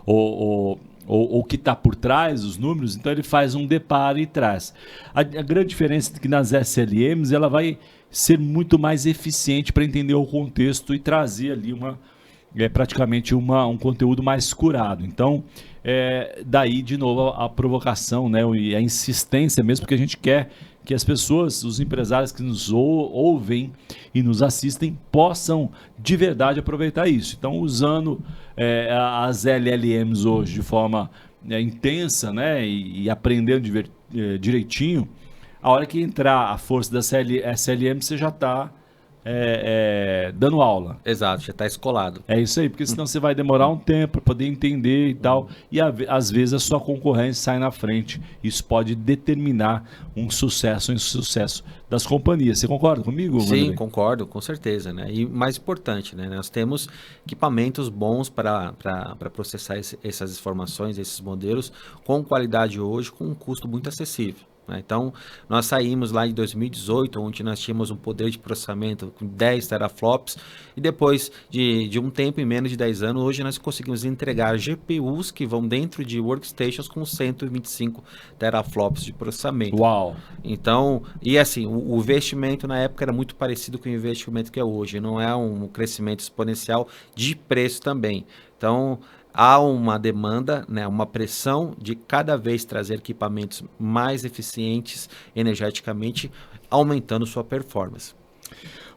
o que está por trás, os números, então ele faz um deparo e traz. A grande diferença é que nas SLMs ela vai ser muito mais eficiente para entender o contexto e trazer ali é praticamente um conteúdo mais curado. Então, daí de novo a provocação, né, e a insistência mesmo, porque a gente quer que as pessoas, os empresários que nos ouvem e nos assistem, possam de verdade aproveitar isso. Então, usando as LLMs hoje de forma intensa, né, e aprendendo direitinho, a hora que entrar a força da SLM, você já está dando aula. Exato, já está escolado. É isso aí, porque senão você vai demorar um tempo para poder entender e tal, e às vezes a sua concorrência sai na frente. Isso pode determinar um sucesso ou insucesso das companhias. Você concorda comigo? Sim, Vanderlei? concordo, com certeza, né? E mais importante, né? Nós temos equipamentos bons para processar essas informações, esses modelos, com qualidade hoje, com um custo muito acessível. Então, nós saímos lá em 2018, onde nós tínhamos um poder de processamento com 10 teraflops, e depois de um tempo, em menos de 10 anos, hoje nós conseguimos entregar GPUs que vão dentro de workstations com 125 teraflops de processamento. Uau! Então, e assim, o investimento na época era muito parecido com o investimento que é hoje, não é um crescimento exponencial de preço também. Então, há uma demanda, né, uma pressão de cada vez trazer equipamentos mais eficientes energeticamente, aumentando sua performance.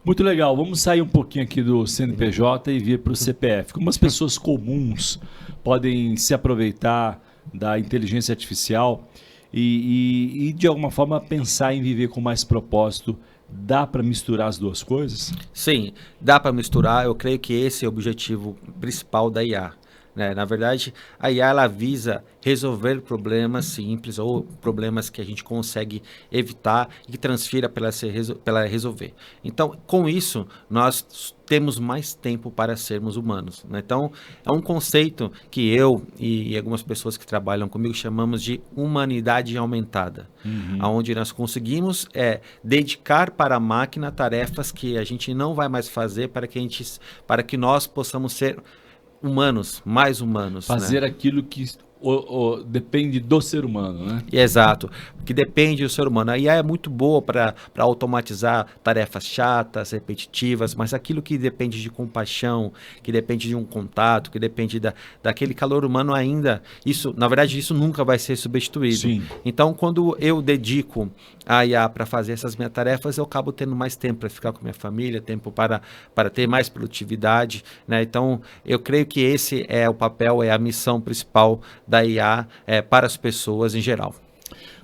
Muito legal. Vamos sair um pouquinho aqui do CNPJ e vir para o CPF. Como as pessoas comuns podem se aproveitar da inteligência artificial e de alguma forma pensar em viver com mais propósito? Dá para misturar as duas coisas? Sim, dá para misturar. Eu creio que esse é o objetivo principal da IA. Na verdade, a IA ela visa resolver problemas simples ou problemas que a gente consegue evitar e que transfira para ela resolver. Então, com isso, nós temos mais tempo para sermos humanos. Então, é um conceito que eu e algumas pessoas que trabalham comigo chamamos de humanidade aumentada, onde nós conseguimos dedicar para a máquina tarefas que a gente não vai mais fazer para que nós possamos ser humanos, mais humanos. Fazer aquilo que depende do ser humano, né? Exato, que depende do ser humano. A IA é muito boa para automatizar tarefas chatas, repetitivas, mas aquilo que depende de compaixão, que depende de um contato, que depende daquele calor humano ainda, na verdade, isso nunca vai ser substituído. Sim. Então, quando eu dedico a IA para fazer essas minhas tarefas, eu acabo tendo mais tempo para ficar com minha família, tempo para ter mais produtividade, né? Então, eu creio que esse é o papel, é a missão principal da IA para as pessoas em geral.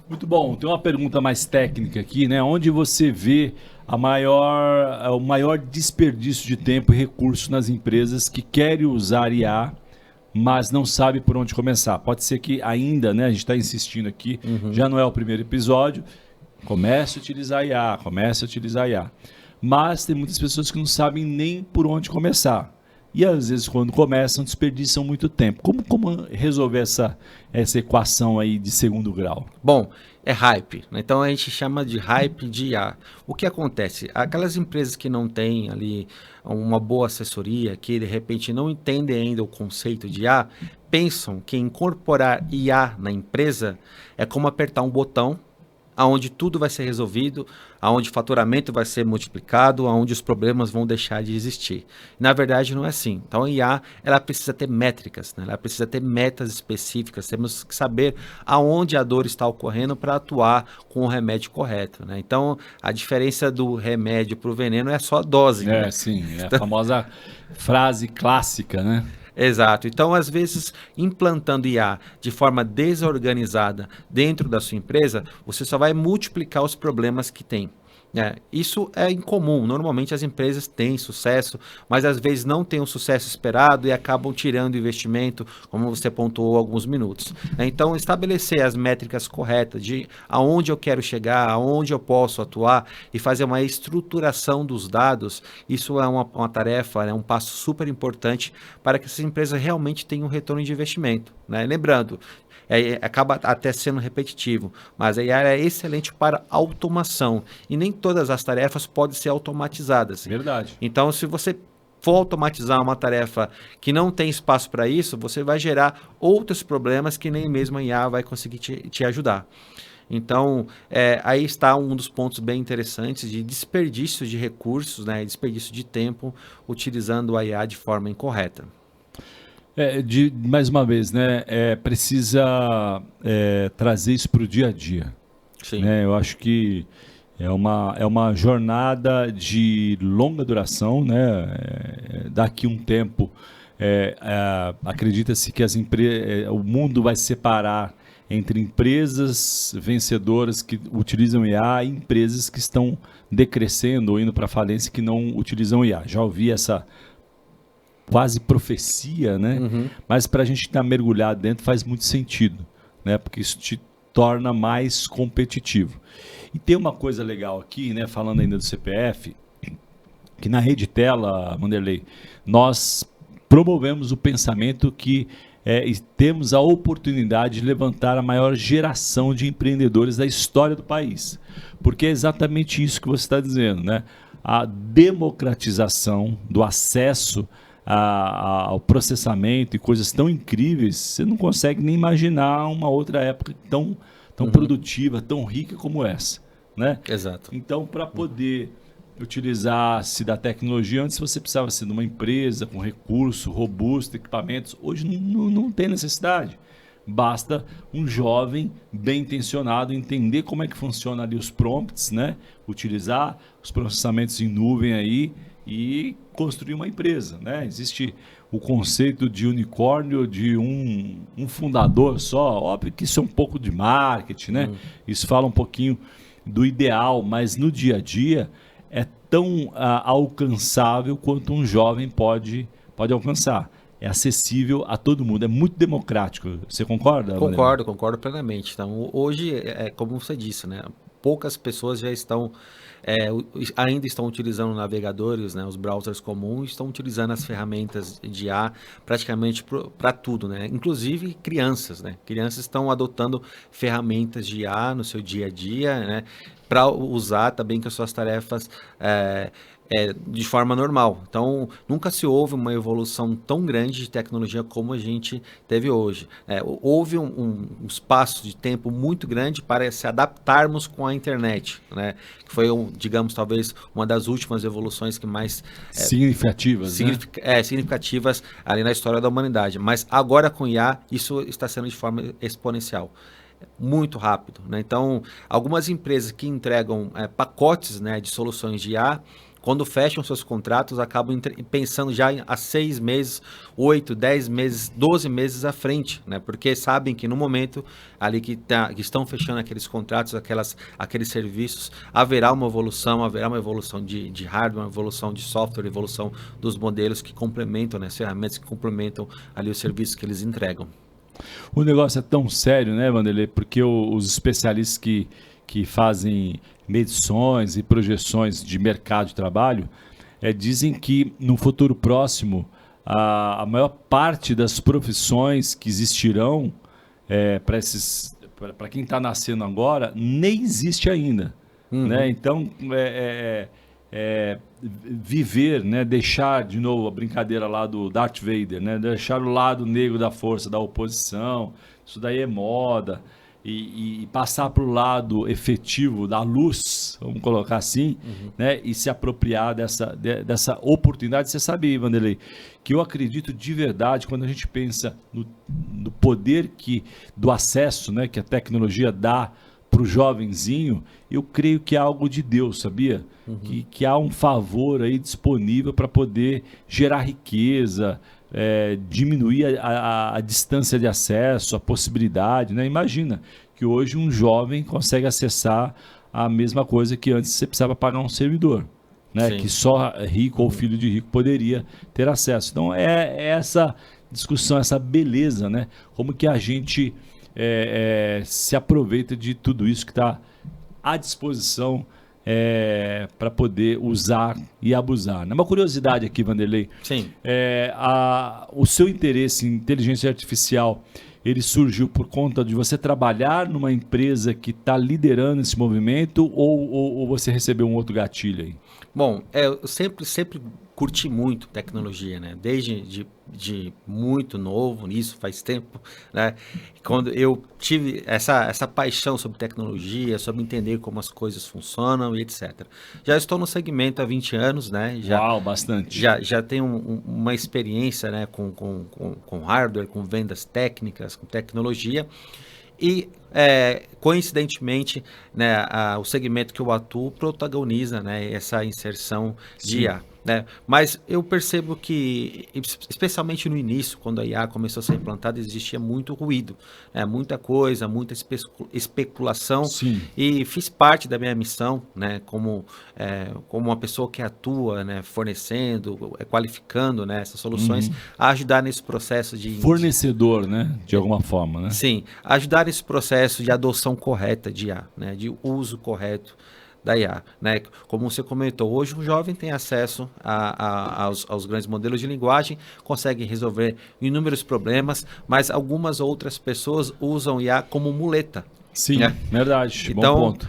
Muito bom. Tem uma pergunta mais técnica aqui, né? Onde você vê o maior desperdício de tempo e recurso nas empresas que querem usar IA, mas não sabe por onde começar? Pode ser que ainda, né? A gente está insistindo aqui, já não é o primeiro episódio. Comece a utilizar IA, Mas tem muitas pessoas que não sabem nem por onde começar. E às vezes, quando começam, desperdiçam muito tempo. Como resolver essa equação aí de segundo grau? Bom, é hype. Então a gente chama de hype de IA. O que acontece? Aquelas empresas que não têm ali uma boa assessoria, que de repente não entendem ainda o conceito de IA, pensam que incorporar IA na empresa é como apertar um botão aonde tudo vai ser resolvido, aonde o faturamento vai ser multiplicado, aonde os problemas vão deixar de existir. Na verdade, não é assim. Então, a IA ela precisa ter métricas, né? Ela precisa ter metas específicas, temos que saber aonde a dor está ocorrendo para atuar com o remédio correto, né? Então, a diferença do remédio para o veneno é só a dose. Né? Sim, é a famosa frase clássica, né? Exato. Então, às vezes, implantando IA de forma desorganizada dentro da sua empresa, você só vai multiplicar os problemas que tem. Isso é incomum. Normalmente as empresas têm sucesso, mas às vezes não têm o sucesso esperado e acabam tirando o investimento, como você pontuou há alguns minutos. Então, estabelecer as métricas corretas de aonde eu quero chegar, aonde eu posso atuar e fazer uma estruturação dos dados, isso é uma tarefa, é um passo super importante para que essas empresas realmente tenham um retorno de investimento. Lembrando, acaba até sendo repetitivo, mas a IA é excelente para automação e nem todas as tarefas podem ser automatizadas. Verdade. Então, se você for automatizar uma tarefa que não tem espaço para isso, você vai gerar outros problemas que nem mesmo a IA vai conseguir te ajudar. Então, aí está um dos pontos bem interessantes de desperdício de recursos, né, desperdício de tempo, utilizando a IA de forma incorreta. Mais uma vez, né? Precisa trazer isso para o dia a dia. Sim. Né? Eu acho que é uma jornada de longa duração, né? Daqui um tempo, acredita-se que o mundo vai separar entre empresas vencedoras que utilizam IA e empresas que estão decrescendo ou indo para falência que não utilizam IA. Já ouvi essa quase profecia, né? Uhum. Mas para a gente estar mergulhado dentro faz muito sentido, né? Porque isso te torna mais competitivo. E tem uma coisa legal aqui, né? Falando ainda do CPF, que na Rede Tela, Wanderley, nós promovemos o pensamento que temos a oportunidade de levantar a maior geração de empreendedores da história do país. Porque é exatamente isso que você está dizendo, né? A democratização do acesso ao processamento e coisas tão incríveis, você não consegue nem imaginar uma outra época tão produtiva, tão rica como essa, né? Exato. Então, para poder utilizar-se da tecnologia, antes você precisava ser de uma empresa com recurso robusto, equipamentos, hoje não tem necessidade. Basta um jovem bem intencionado entender como é que funciona ali os prompts, né? Utilizar os processamentos em nuvem aí e construir uma empresa, né? Existe o conceito de unicórnio de um fundador só. Óbvio que isso é um pouco de marketing, né? Isso fala um pouquinho do ideal, mas no dia a dia é tão alcançável quanto um jovem pode alcançar. É acessível a todo mundo, é muito democrático. Você concorda? Concordo plenamente. Então, hoje, como você disse, né? Poucas pessoas já estão ainda estão utilizando navegadores, né, os browsers comuns, estão utilizando as ferramentas de IA praticamente para tudo, né? Inclusive crianças, né? Crianças estão adotando ferramentas de IA no seu dia a dia, né? Para usar também com as suas tarefas de forma normal. Então, nunca se houve uma evolução tão grande de tecnologia como a gente teve hoje. Houve um espaço de tempo muito grande para se adaptarmos com a internet, né? Que foi, digamos, talvez uma das últimas evoluções que mais... significativas, né? Significativas ali na história da humanidade. Mas agora com IA, isso está sendo de forma exponencial. Muito rápido, né? Então, algumas empresas que entregam pacotes, né, de soluções de IA, quando fecham seus contratos, acabam pensando já há 6 meses, 8, 10 meses, 12 meses à frente, né? Porque sabem que no momento ali que estão fechando aqueles contratos, aqueles serviços, haverá uma evolução de hardware, uma evolução de software, evolução dos modelos que complementam, né, as ferramentas que complementam ali os serviços que eles entregam. O negócio é tão sério, né, Wanderley? Porque os especialistas que fazem medições e projeções de mercado de trabalho dizem que no futuro próximo a maior parte das profissões que existirão para quem está nascendo agora nem existe ainda. Né? Então, viver, né, deixar de novo a brincadeira lá do Darth Vader, né, deixar o lado negro da força, da oposição, isso daí é moda, e passar para o lado efetivo da luz, vamos colocar assim, né, e se apropriar dessa oportunidade. Você sabe, Wanderley, que eu acredito de verdade, quando a gente pensa no poder do acesso, né, que a tecnologia dá para o jovenzinho, eu creio que é algo de Deus, sabia? Que há um favor aí disponível para poder gerar riqueza, diminuir a distância de acesso, a possibilidade, né? Imagina que hoje um jovem consegue acessar a mesma coisa que antes você precisava pagar um servidor, né? Que só rico ou filho de rico poderia ter acesso. Então é essa discussão, essa beleza, né? Como que a gente se aproveita de tudo isso que está à disposição para poder usar e abusar. Uma curiosidade aqui, Wanderley. Sim. O seu interesse em inteligência artificial, ele surgiu por conta de você trabalhar numa empresa que está liderando esse movimento ou você recebeu um outro gatilho aí? Bom, eu sempre curti muito tecnologia, né? Desde de muito novo nisso, faz tempo, né? Quando eu tive essa paixão sobre tecnologia, sobre entender como as coisas funcionam e etc. Já estou no segmento há 20 anos, né? Uau, bastante. Já tenho uma experiência, né, com hardware, com vendas técnicas, com tecnologia. E, coincidentemente, né, o segmento que eu atuo protagoniza, né, essa inserção de IA. Né? Mas eu percebo que, especialmente no início, quando a IA começou a ser implantada, existia muito ruído, né? Muita coisa, muita especulação. Sim. E fiz parte da minha missão, né, como uma pessoa que atua, né, fornecendo, qualificando, né, essas soluções, a ajudar nesse processo de... Fornecedor, né? De alguma forma, né? Sim, ajudar nesse processo de adoção correta de IA, né, de uso correto da IA, né? Como você comentou, hoje um jovem tem acesso aos grandes modelos de linguagem, consegue resolver inúmeros problemas, mas algumas outras pessoas usam IA como muleta. Sim, né? verdade, Então, bom ponto.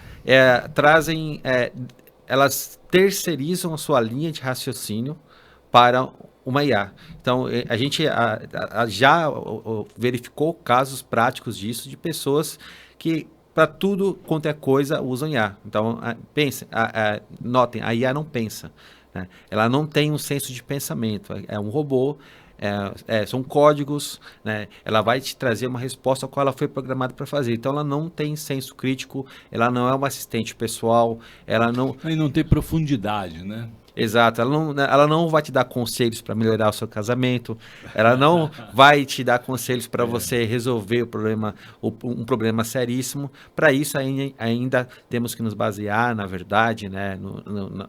Elas terceirizam a sua linha de raciocínio para uma IA. Então, a gente já verificou casos práticos disso, de pessoas que para tudo quanto é coisa usam IA. Então, notem, a IA não pensa. Né? Ela não tem um senso de pensamento. É um robô, são códigos, né? Ela vai te trazer uma resposta a qual ela foi programada para fazer. Então, ela não tem senso crítico, ela não é uma assistente pessoal, ela não... E não tem profundidade, né? Exato, ela não vai te dar conselhos para melhorar o seu casamento, ela não vai te dar conselhos para você resolver um problema seríssimo. Para isso ainda temos que nos basear na verdade, né,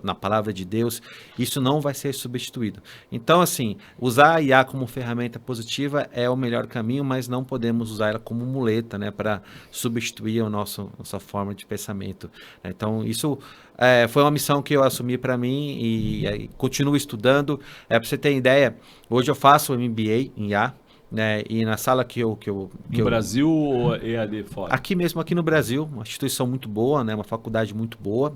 na palavra de Deus. Isso não vai ser substituído. Então, assim, usar a IA como ferramenta positiva é o melhor caminho, mas não podemos usar ela como muleta, né, para substituir a nossa forma de pensamento. Então, isso foi uma missão que eu assumi para mim e continuo estudando. Para você ter ideia, hoje eu faço o MBA em IA, né, e na sala No Brasil ou EAD fora? Aqui mesmo, aqui no Brasil, uma instituição muito boa, né, uma faculdade muito boa.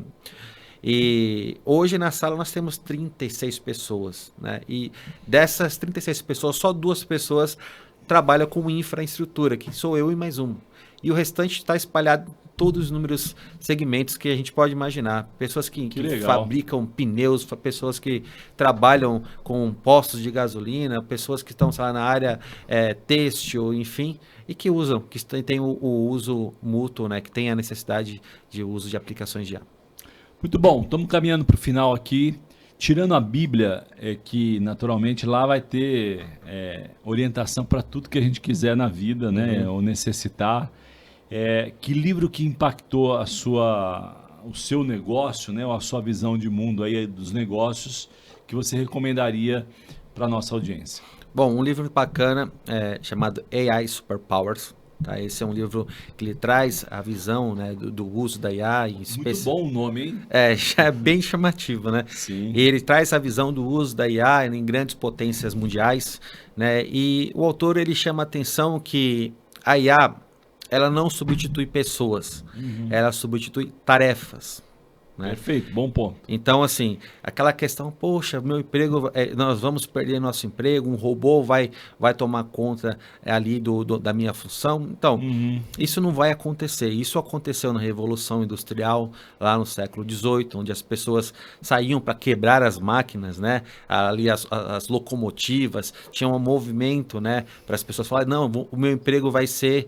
E hoje na sala nós temos 36 pessoas, né, e dessas 36 pessoas, só 2 pessoas trabalham com infraestrutura, que sou eu e mais um. E o restante está espalhado em todos os inúmeros segmentos que a gente pode imaginar. Pessoas que fabricam pneus, pessoas que trabalham com postos de gasolina, pessoas que estão, sei lá, na área têxtil, enfim, e que usam, que tem o uso mútuo, né, que tem a necessidade de uso de aplicações de IA. Muito bom, estamos caminhando para o final aqui. Tirando a Bíblia, que naturalmente lá vai ter orientação para tudo que a gente quiser na vida, né, ou necessitar. Que livro que impactou o seu negócio, né, ou a sua visão de mundo aí dos negócios, que você recomendaria para a nossa audiência? Bom, um livro bacana chamado AI Superpowers. Tá? Esse é um livro que ele traz a visão, né, do uso da IA. Muito bom o nome, hein? Já é bem chamativo, né? Sim. E ele traz a visão do uso da IA em grandes potências mundiais, né? E o autor ele chama a atenção que a IA ela não substitui pessoas, ela substitui tarefas. Né? Perfeito, bom ponto. Então, assim, aquela questão, poxa, meu emprego, nós vamos perder nosso emprego, um robô vai tomar conta ali da minha função. Então, isso não vai acontecer. Isso aconteceu na Revolução Industrial, lá no século XVIII, onde as pessoas saíam para quebrar as máquinas, né? Ali as locomotivas, tinha um movimento, né? Para as pessoas falarem, não, o meu emprego vai ser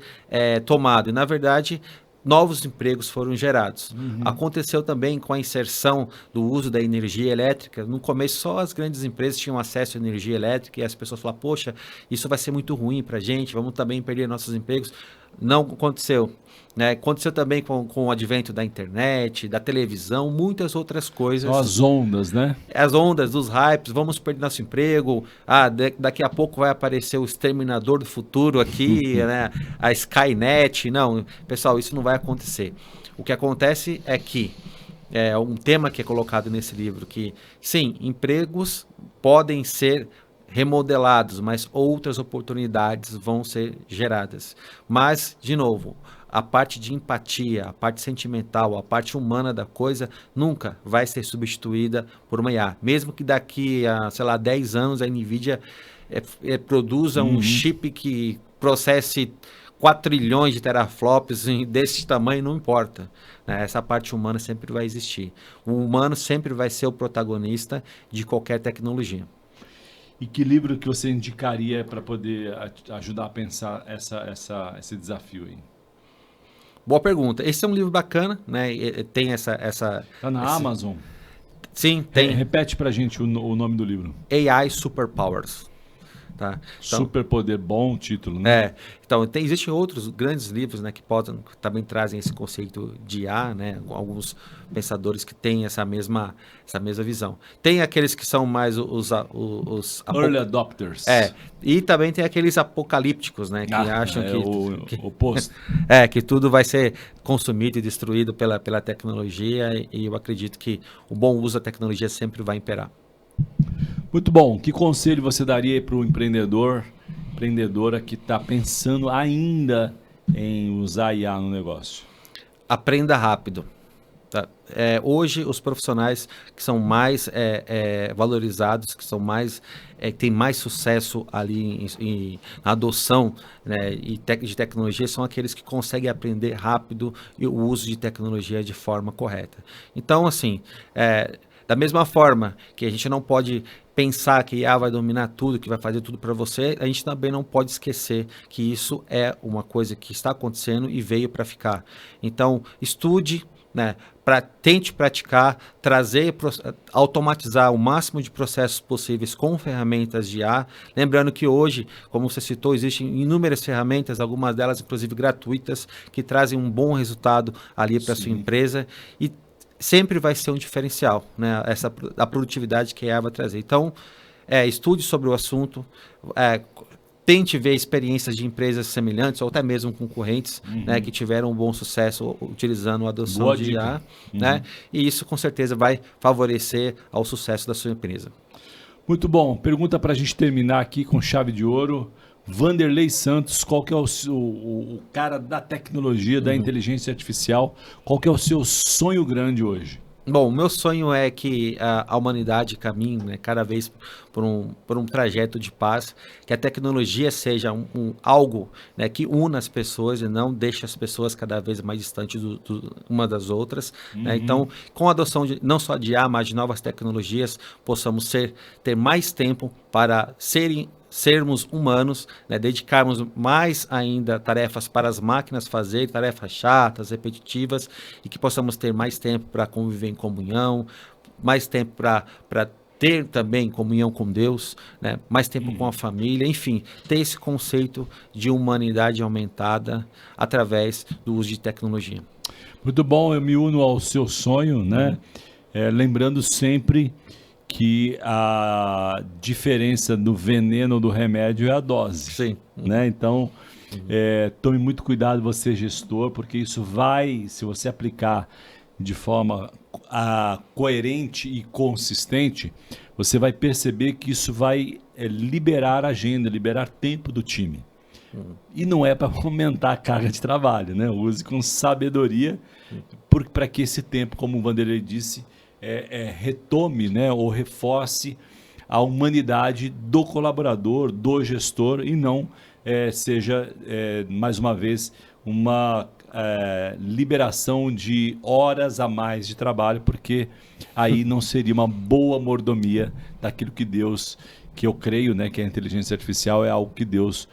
tomado. E, na verdade, novos empregos foram gerados. Aconteceu também com a inserção do uso da energia elétrica. No começo, só as grandes empresas tinham acesso à energia elétrica e as pessoas falavam, poxa, isso vai ser muito ruim para a gente, vamos também perder nossos empregos. Não aconteceu. Né? Aconteceu também com o advento da internet, da televisão, muitas outras coisas. As ondas, né? As ondas dos hypes, vamos perder nosso emprego, daqui a pouco vai aparecer o exterminador do futuro aqui, né? A Skynet. Não, pessoal, isso não vai acontecer. O que acontece é que, um tema que é colocado nesse livro, que sim, empregos podem ser remodelados, mas outras oportunidades vão ser geradas. Mas, de novo, a parte de empatia, a parte sentimental, a parte humana da coisa nunca vai ser substituída por uma IA. Mesmo que daqui a, sei lá, 10 anos a NVIDIA produza um chip que processe 4 trilhões de teraflops desse tamanho, não importa. Né? Essa parte humana sempre vai existir. O humano sempre vai ser o protagonista de qualquer tecnologia. E que livro que você indicaria para poder ajudar a pensar esse desafio aí? Boa pergunta. Esse é um livro bacana, né? Tem essa... Tá na Amazon? Sim, tem. Repete pra gente o nome do livro. AI Superpowers. Tá? Então, Superpoder, bom título, né? Então, existem outros grandes livros, né, que também trazem esse conceito de IA, né? Alguns pensadores que têm essa mesma visão. Tem aqueles que são mais os Early adopters. E também tem aqueles apocalípticos, né, que acham que o oposto. que tudo vai ser consumido e destruído pela tecnologia, e eu acredito que o bom uso da tecnologia sempre vai imperar. Muito bom. Que conselho você daria para o empreendedora que está pensando ainda em usar IA no negócio? Aprenda rápido. Tá? Hoje, os profissionais que são mais valorizados, que são têm mais sucesso ali na adoção, né, de tecnologia, são aqueles que conseguem aprender rápido e o uso de tecnologia de forma correta. Então, assim, da mesma forma que a gente não pode pensar que IA vai dominar tudo, que vai fazer tudo para você, a gente também não pode esquecer que isso é uma coisa que está acontecendo e veio para ficar. Então, estude, né, tente praticar, automatizar o máximo de processos possíveis com ferramentas de IA. Lembrando que hoje, como você citou, existem inúmeras ferramentas, algumas delas inclusive gratuitas, que trazem um bom resultado ali para a sua empresa, e sempre vai ser um diferencial, né? A produtividade que a IA vai trazer. Então, estude sobre o assunto, tente ver experiências de empresas semelhantes ou até mesmo concorrentes, né, que tiveram um bom sucesso utilizando a adoção de IA, né? E isso com certeza vai favorecer ao sucesso da sua empresa. Muito bom. Pergunta para a gente terminar aqui com chave de ouro. Vanderlei Santos, qual que é o cara da tecnologia, da inteligência artificial? Qual que é o seu sonho grande hoje? Bom, o meu sonho é que a humanidade caminhe, né, cada vez por um trajeto de paz, que a tecnologia seja algo, né, que una as pessoas e não deixe as pessoas cada vez mais distantes uma das outras. Né? Então, com a adoção não só de IA, mas de novas tecnologias, possamos ter mais tempo para sermos humanos, né, dedicarmos mais ainda tarefas para as máquinas fazerem, tarefas chatas, repetitivas, e que possamos ter mais tempo para conviver em comunhão, mais tempo para ter também comunhão com Deus, né, mais tempo com a família, enfim, ter esse conceito de humanidade aumentada através do uso de tecnologia. Muito bom, eu me uno ao seu sonho, né? Lembrando sempre que a diferença do veneno ou do remédio é a dose. Sim. Né? Então, tome muito cuidado você, gestor, porque isso vai, se você aplicar de forma coerente e consistente, você vai perceber que isso vai liberar agenda, liberar tempo do time. E não é para aumentar a carga de trabalho, né? Use com sabedoria para que esse tempo, como o Vanderlei disse, retome, né, ou reforce a humanidade do colaborador, do gestor, e não seja, mais uma vez, uma liberação de horas a mais de trabalho, porque aí não seria uma boa mordomia daquilo que eu creio, né, que a inteligência artificial é algo que Deus,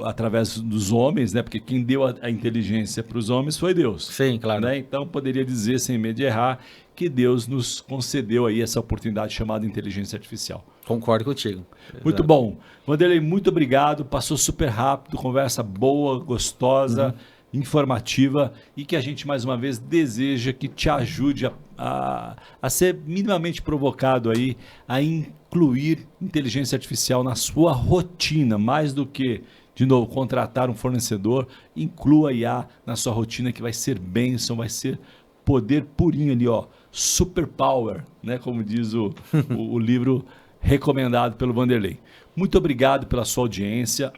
através dos homens, né? Porque quem deu a inteligência para os homens foi Deus. Sim, claro. Né? Então, poderia dizer, sem medo de errar, que Deus nos concedeu aí essa oportunidade chamada inteligência artificial. Concordo contigo. Muito bom. Vanderlei, muito obrigado. Passou super rápido, conversa boa, gostosa, informativa, e que a gente, mais uma vez, deseja que te ajude a ser minimamente provocado aí, a incluir inteligência artificial na sua rotina, mais do que, de novo, contratar um fornecedor. Inclua IA na sua rotina, que vai ser bênção, vai ser poder purinho ali, ó, superpower, né? Como diz o livro recomendado pelo Vanderlei. Muito obrigado pela sua audiência.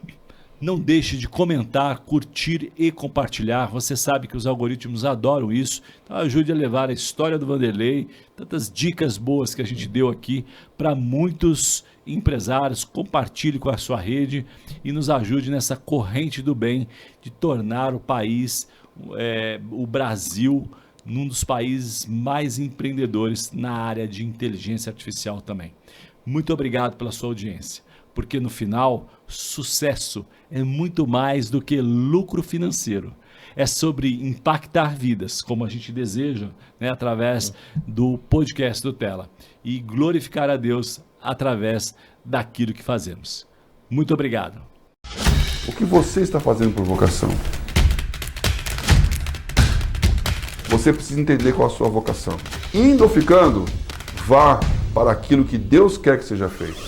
Não deixe de comentar, curtir e compartilhar. Você sabe que os algoritmos adoram isso. Então ajude a levar a história do Vanderlei, tantas dicas boas que a gente deu aqui para muitos empresários. Compartilhe com a sua rede e nos ajude nessa corrente do bem de tornar o país, o Brasil, um dos países mais empreendedores na área de inteligência artificial também. Muito obrigado pela sua audiência, porque no final, sucesso é muito mais do que lucro financeiro. É sobre impactar vidas, como a gente deseja, né, através do podcast do Tela, e glorificar a Deus através daquilo que fazemos. Muito obrigado. O que você está fazendo por vocação? Você precisa entender qual a sua vocação. Indo ou ficando, vá para aquilo que Deus quer que seja feito.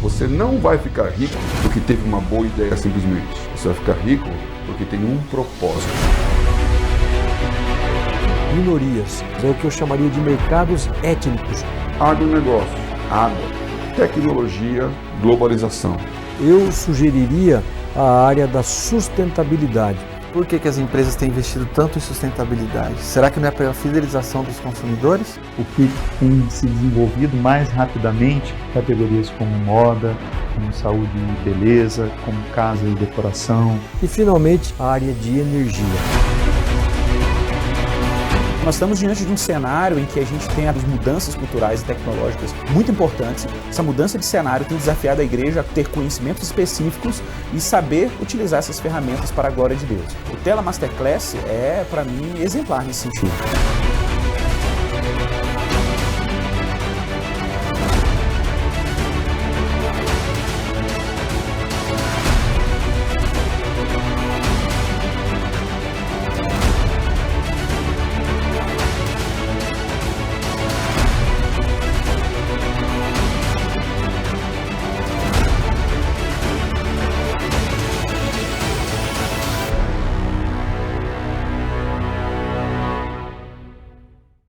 Você não vai ficar rico porque teve uma boa ideia simplesmente. Você vai ficar rico porque tem um propósito. Minorias, é o que eu chamaria de mercados étnicos. Agronegócio, água, tecnologia, globalização. Eu sugeriria a área da sustentabilidade. Por que as empresas têm investido tanto em sustentabilidade? Será que não é pela fidelização dos consumidores? O que tem se desenvolvido mais rapidamente, categorias como moda, como saúde e beleza, como casa e decoração. E, finalmente, a área de energia. Nós estamos diante de um cenário em que a gente tem as mudanças culturais e tecnológicas muito importantes. Essa mudança de cenário tem desafiado a igreja a ter conhecimentos específicos e saber utilizar essas ferramentas para a glória de Deus. O Tela Masterclass é, para mim, exemplar nesse sentido.